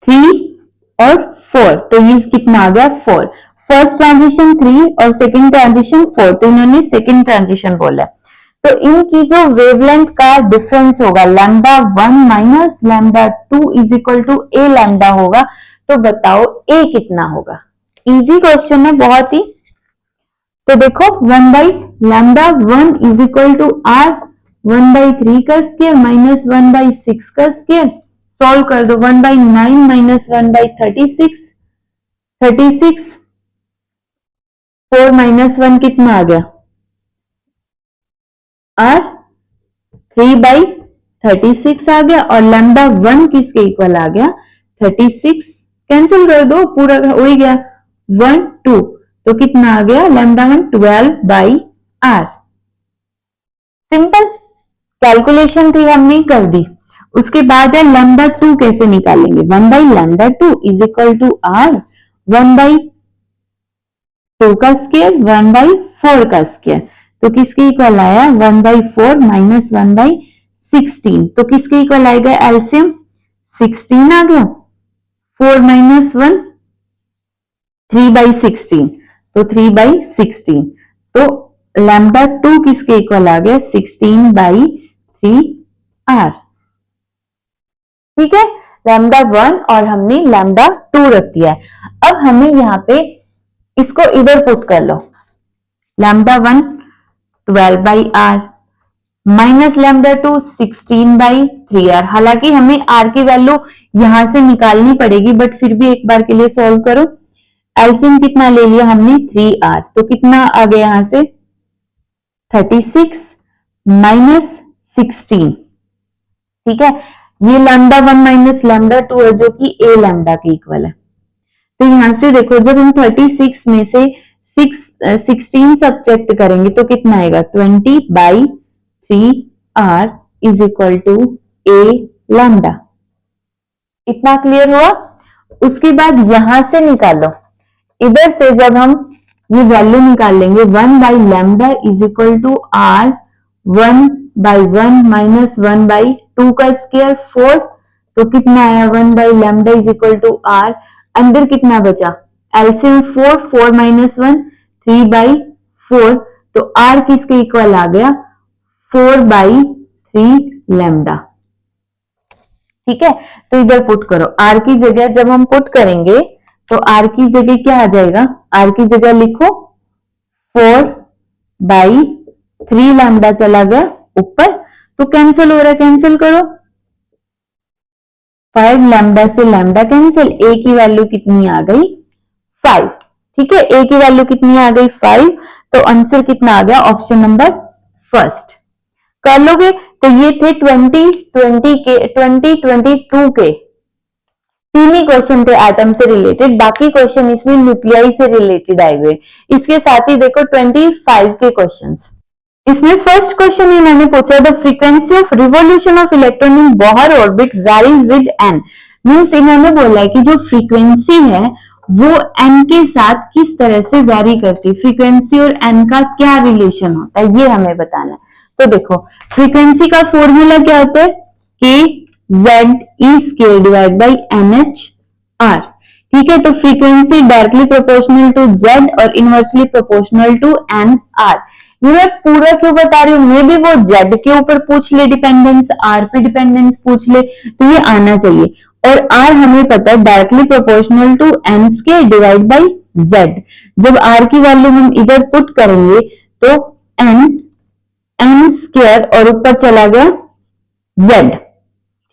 3 और 4, तो ये कितना आ गया 4, फर्स्ट ट्रांजिशन 3 और सेकेंड ट्रांजिशन 4, तो इन्होंने सेकेंड ट्रांजिशन बोला, तो इनकी जो वेवलेंथ का डिफरेंस होगा lambda 1 minus lambda 2 is equal to a lambda होगा, तो बताओ ए कितना होगा, इजी क्वेश्चन है बहुत ही, तो देखो 1 by lambda 1 is equal to are 1 by 3 का स्क्वायर माइनस 1 बाई 6 का स्क्वायर, सॉल्व कर दो, 1 बाई 9 माइनस 1 बाई 36, 4 माइनस 1 कितना आ गया आर 3/36 आ गया और लैम्डा 1 किसके इक्वल आ गया 36, कैंसिल कर दो, पूरा हो ही गया 1 2, तो कितना आ गया लैम्डा 1 12/r। सिंपल कैलकुलेशन थी, हमने कर दी। उसके बाद है लैम्डा 2 कैसे निकालेंगे, 1/λ2 इज इक्वल टू r 1/2 का स्क्वायर 1/4 का स्क्वायर, तो किसके इक्वल आया 1/4 माइनस 1/16, तो किसके इक्वल आएगा एलसीएम 16 आ गया, 4 माइनस 1 3/16, तो 3/16, तो लैम्डा 2 किसके इक्वल आ गया 16/3r। ठीक है, लैम्डा 1 और हमने लैम्डा 2 रख दिया है। अब हमें यहाँ पे इसको इधर पुट कर लो, lambda 1 12/r minus lambda 2 16/3r। हालांकि हमें r की वैल्यू यहां से निकालनी पड़ेगी, बट फिर भी एक बार के लिए सॉल्व करो। एलसीएम कितना ले लिया हमने 3r, तो कितना आ गया यहां से 36 माइनस 16। ठीक है, ये लैम्डा 1 माइनस लैम्डा 2 है जो कि a लैम्डा के इक्वल है। तो यहां से देखो जब हम 36 में से 16 सब्ट्रैक्ट करेंगे तो कितना आएगा 20/3r is equal to a lambda. इतना क्लियर हुआ। उसके बाद यहां से निकालो, इधर से जब हम ये वैल्यू निकाल लेंगे 1/λ is equal to r 1/1 minus 1/2 का स्क्वायर 4, तो कितना आया 1/λ इज इक्वल टू r, अंदर कितना बचा एलसीएम 4 4 माइनस 1 3/4, तो r किसके इक्वल आ गया 4/3λ। ठीक है, तो इधर पुट करो, r की जगह जब हम पुट करेंगे तो r की जगह क्या आ जाएगा, r की जगह लिखो 4/3λ चला गया ऊपर, तो कैंसिल हो रहा है, कैंसिल करो 5 लैम्डा से लैम्डा कैंसिल, a की वैल्यू कितनी आ गई 5। ठीक है, a की वैल्यू कितनी आ गई 5, तो आंसर कितना आ गया ऑप्शन नंबर फर्स्ट। कर लोगे तो ये थे 2022 के तीन ही क्वेश्चन थे एटम से रिलेटेड, बाकी क्वेश्चन इसमें न्यूक्लियाई से रिलेटेड आए हुए। इसके साथ ही देखो 25 के क्वेश्चंस। इसमें फर्स्ट क्वेश्चन इन्होंने पूछा the frequency of revolution of electron in Bohr orbit varies with n। Means इन्होंने बोला है कि जो फ्रीक्वेंसी है वो n के साथ किस तरह से वेरी करती है, फ्रीक्वेंसी और n का क्या रिलेशन होता है ये हमें बताना है। तो देखो फ्रीक्वेंसी का फॉर्मूला क्या होता है कि Z is K divide by NHR। ठीक है, तो frequency directly proportional to Z और इनवर्सली प्रोपोर्शनल टू NR। ये मैं पूरा क्यों बता रही हूँ, मे भी वो Z के ऊपर पूछ ले डिपेंडेंस, R पे डिपेंडेंस पूछ ले, तो ये आना चाहिए। और R हमें पता है directly proportional to N square divide by Z। जब R की वैल्यू हम इधर पुट करेंगे तो N स्क्वायर और ऊपर चला गया Z।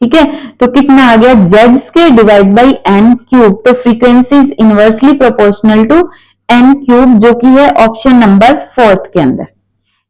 ठीक है, तो कितना आ गया Z square divide by N cube, तो frequency is inversely proportional to N cube, जो कि है ऑप्शन नंबर 4 के अंदर।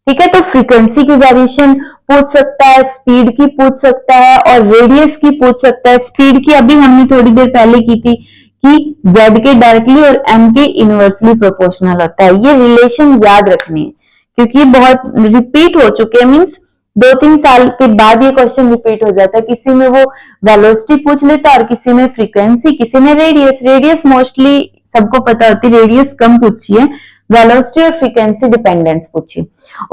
ठीक है, तो फ्रीक्वेंसी की वेरिएशन पूछ सकता है, स्पीड की पूछ सकता है और रेडियस की पूछ सकता है। स्पीड की अभी हमने थोड़ी देर पहले की थी कि Z के डायरेक्टली और M के इनवर्सली प्रोपोर्शनल होता है। ये रिलेशन याद रखनी है क्योंकि बहुत रिपीट हो चुके हैं, मीन्स 2-3 साल के बाद ये क्वेश्चन रिपीट हो जाता है। किसी में वो वेलोसिटी पूछ लेता है और किसी में फ्रीक्वेंसी, किसी में रेडियस। रेडियस मोस्टली सबको पता होती है, रेडियस कम पूछी है, वेलोसिटी और फ्रीक्वेंसी डिपेंडेंस पूछी।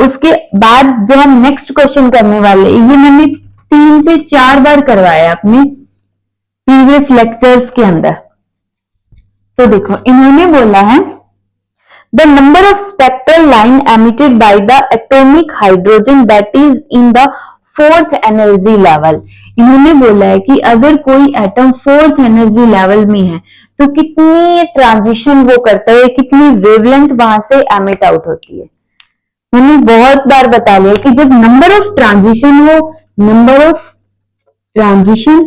उसके बाद जो हम नेक्स्ट क्वेश्चन करने वाले, ये मैंने 3 से 4 बार करवाया अपने प्रीवियस लेक्चर्स के अंदर। तो देखो इन्होंने बोला है the number of spectral line emitted by the atomic hydrogen that is in the 4th energy level। इन्होंने बोला है कि अगर कोई एटम 4th एनर्जी लेवल में है तो कितनी ट्रांजिशन वो करता है, कितनी वेवलेंथ वहां से एमिट आउट होती है। मैंने बहुत बार बता लिया कि जब नंबर ऑफ ट्रांजिशन हो, नंबर ऑफ ट्रांजिशन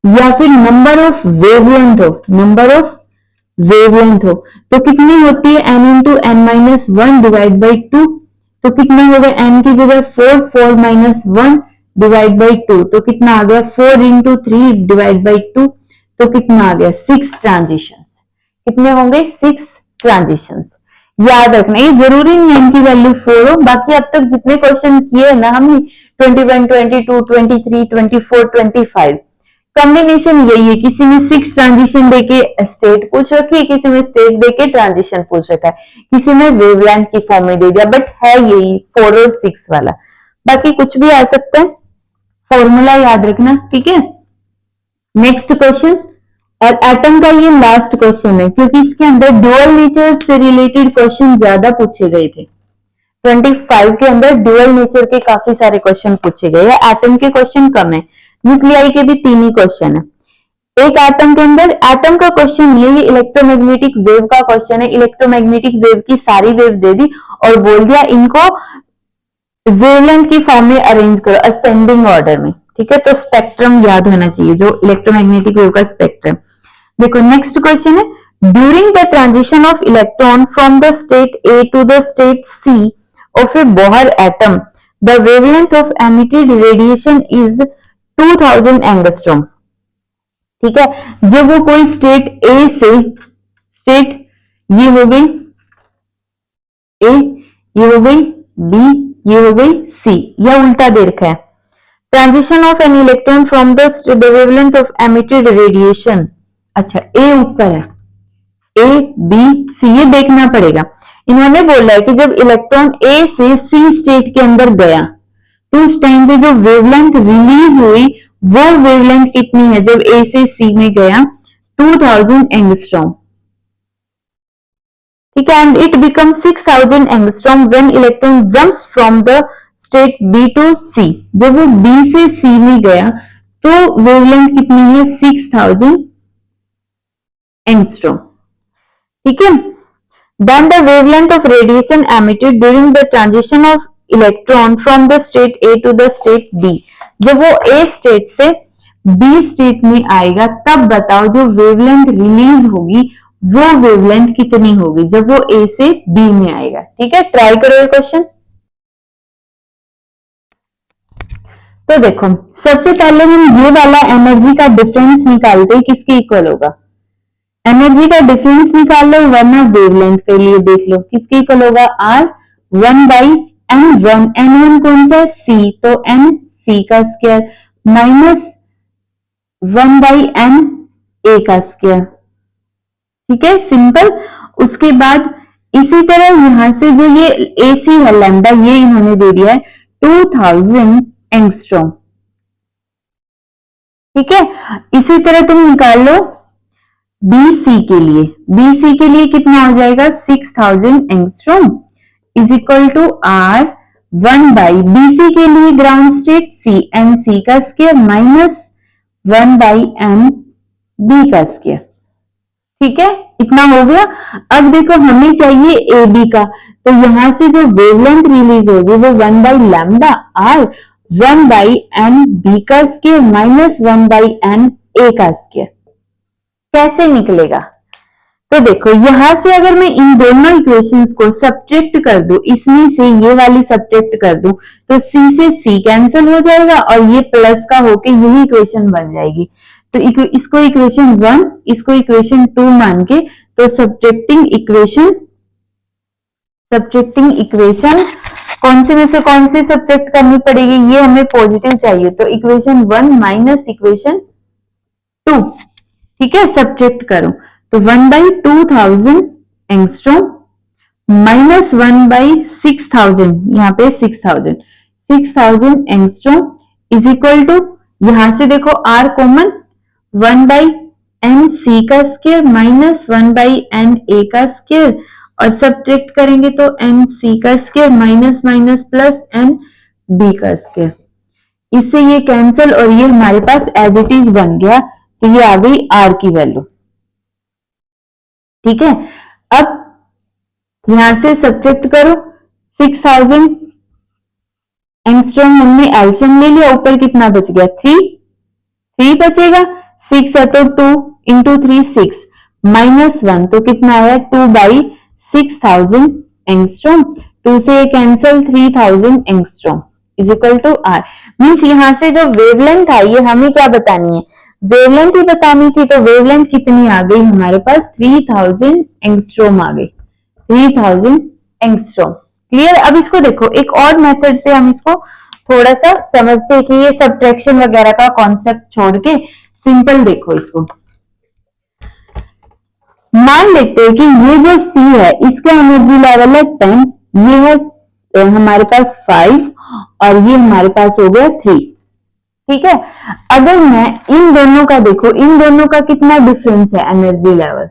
या फिर नंबर ऑफ वेवलेंथ हो, नंबर ऑफ वेवलेंथ हो, तो कितनी होती है n into n minus 1 divide by 2। तो कितने हो गए, n की जगह 4, 4 माइनस 1 डिवाइड बाई 2, तो कितना आ गया 4 इंटू 3 डिवाइड बाई 2, तो कितना आ गया 6 ट्रांजिशंस। कितने होंगे 6 ट्रांजिशंस। याद रखना, ये जरूरी नहीं है n की वैल्यू 4 हो, बाकी अब तक जितने क्वेश्चन किए ना हमने 21, 22, 23, 24, 25 कॉम्बिनेशन यही है, किसी में 6 ट्रांजिशन देके स्टेट पूछ रखी है, किसी में स्टेट देके ट्रांजिशन पूछ रखा है, किसी में वेवलेंथ की फॉर्म में दे दिया, बट है यही 4 और 6 वाला, बाकी कुछ भी आ सकता है, फॉर्मूला याद रखना, ठीक है। नेक्स्ट क्वेश्चन, और एटम का ये लास्ट क्वेश्चन है, क्योंकि इसके अंदर डुअल नेचर से रिलेटेड क्वेश्चन ज्यादा पूछे गए थे। 25 के अंदर डुअल नेचर के काफी सारे क्वेश्चन पूछे गए हैं, एटम के क्वेश्चन कम है, न्यूक्लियाई के भी 3 ही क्वेश्चन है। एक एटम के अंदर, एटम का क्वेश्चन ये इलेक्ट्रोमैग्नेटिक वेव का क्वेश्चन है, इलेक्ट्रोमैग्नेटिक वेव की सारी वेव दे दी और बोल दिया इनको वेवलेंथ की फॉर्म में अरेंज करो असेंडिंग ऑर्डर में, ठीक है। तो स्पेक्ट्रम याद होना चाहिए, जो इलेक्ट्रोमैग्नेटिक वेव का स्पेक्ट्रम। देखो नेक्स्ट क्वेश्चन है, during the transition of electron from the state A to the state C of a Bohr atom, the wavelength of emitted radiation is 2000 angstrom. ठीक है, जब वो कोई स्टेट ए से, state ये हो गई ए, ये हो गई बी, ये हो गई सी, या उल्टा दे रखा है, transition of an electron from the wavelength of emitted radiation. अच्छा ए ऊपर है, ए बी सी, ये देखना पड़ेगा। इन्होंने बोला है कि जब इलेक्ट्रॉन ए से सी स्टेट के अंदर गया तो उस टाइम पे जो वेवलेंथ रिलीज हुई वो वेवलेंथ कितनी है, जब ए से सी में गया 2000 एंगस्ट्रॉम, ठीक है। And it become 6000 angstrom when electron jumps from the state B to C. जब वो बी से सी में गया तो वेवलेंथ कितनी है 6000 एंगस्ट्रॉम, ठीक है। Then the wavelength of radiation emitted during the transition of electron from the state A to the state B, जब वो A स्टेट से B स्टेट में आएगा तब बताओ जो वेवलेंथ रिलीज होगी वो वेवलेंथ कितनी होगी जब वो A से B में आएगा, ठीक है। ट्राई करो ये क्वेश्चन। तो देखो सबसे पहले हम ये वाला एनर्जी का डिफरेंस निकालते हैं, किसके इक्वल होगा, एनर्जी का डिफरेंस निकाल लो वरना वेवलेंथ के लिए देख लो किसके इक्वल होगा, आर 1/n1, n1 कौन सा है सी, तो n सी का स्क्वायर माइनस 1/n ए का स्क्वायर, ठीक है सिंपल। उसके बाद इसी तरह यहां से जो ये ए सी है लैम्डा, ये इन्होंने दे दिया है 2000 एंगस्ट्रॉम, ठीक है। इसी तरह तुम निकाल लो BC के लिए, BC के लिए कितना हो जाएगा 6000 angstrom is equal to R 1/BC के लिए ground state C n C का स्क्वायर माइनस 1/n B का स्क्वायर, ठीक है। इतना हो गया। अब देखो हमें चाहिए AB का, तो यहां से जो वेवलेंथ रिलीज होगी वो 1/लैम्डा R 1/n B का स्क्वायर माइनस 1/n A का स्क्वायर, कैसे निकलेगा। तो देखो यहां से अगर मैं इन दोनों इक्वेशंस को सब्ट्रैक्ट कर दूं, इसमें से ये वाली सब्ट्रैक्ट कर दूं तो C से C कैंसिल हो जाएगा और ये प्लस का होके यही इक्वेशन बन जाएगी। तो इसको इक्वेशन 1, इसको इक्वेशन 2 मान के, तो सब्ट्रैक्टिंग इक्वेशन कौन से में से कौन सी सब्ट्रैक्ट करनी पड़ेगी, ये हमें पॉजिटिव चाहिए, तो इक्वेशन 1 माइनस इक्वेशन 2, ठीक है, सब्ट्रैक्ट करो तो 1/2000 एंगस्ट्रॉम माइनस 1/6000, यहाँ पे 6000 एंगस्ट्रॉम इज इक्वल टू, यहां से देखो R कॉमन 1/n C का स्क्वायर माइनस 1/n A का स्क्वायर, और सब्ट्रैक्ट करेंगे तो n C का square minus minus plus n B का स्क्वायर, इससे ये कैंसिल और ये हमारे पास एज इट इज बन गया, तो ये आ गई R की वैल्यू, ठीक है। अब यहां से सब्ट्रैक्ट करो 6000 एंगस्ट्रॉम हमने एलसीएम ले लिया, ऊपर कितना बच गया 3 बचेगा, 6 है तो 2 इंटू 3 6 माइनस 1 तो कितना आया 2/6000 एंगस्ट्रॉम, 2 से ये cancel 3000 angstrom is equal to R. Means यहाँ से जो वेवलेंथ आई है हमें क्या बतानी है, वेवलेंथ ही बतानी थी। तो वेवलेंथ कितनी आ गई हमारे पास, 3000 एंगस्ट्रॉम आ गई, 3000 एंगस्ट्रॉम। क्लियर। अब इसको देखो एक और मेथड से हम इसको थोड़ा सा समझते हैं कि ये सब्ट्रैक्शन वगैरह का कॉन्सेप्ट छोड़ के सिंपल देखो इसको। मान लेते हैं कि ये जो C है इसका एनर्जी लेवल है 10, ये है हमारे पास 5 और ये हमारे पास हो गया 3। ठीक है। अगर मैं इन दोनों का देखो, इन दोनों का कितना डिफरेंस है एनर्जी लेवल,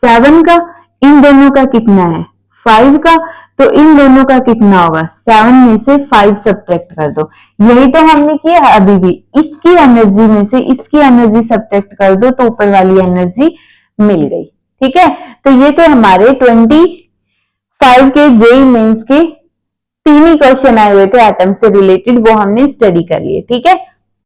7 का। इन दोनों का कितना है, 5 का। तो इन दोनों का कितना होगा, 7 में से 5 सब्ट्रैक्ट कर दो। यही तो हमने किया अभी भी, इसकी एनर्जी में से इसकी एनर्जी सब्ट्रैक्ट कर दो तो ऊपर वाली एनर्जी मिल गई। ठीक है। तो ये तो हमारे 25 के जेईई मेंस के 3 ही क्वेश्चन आए हुए थे एटम से रिलेटेड, वो हमने स्टडी कर लिए। ठीक है।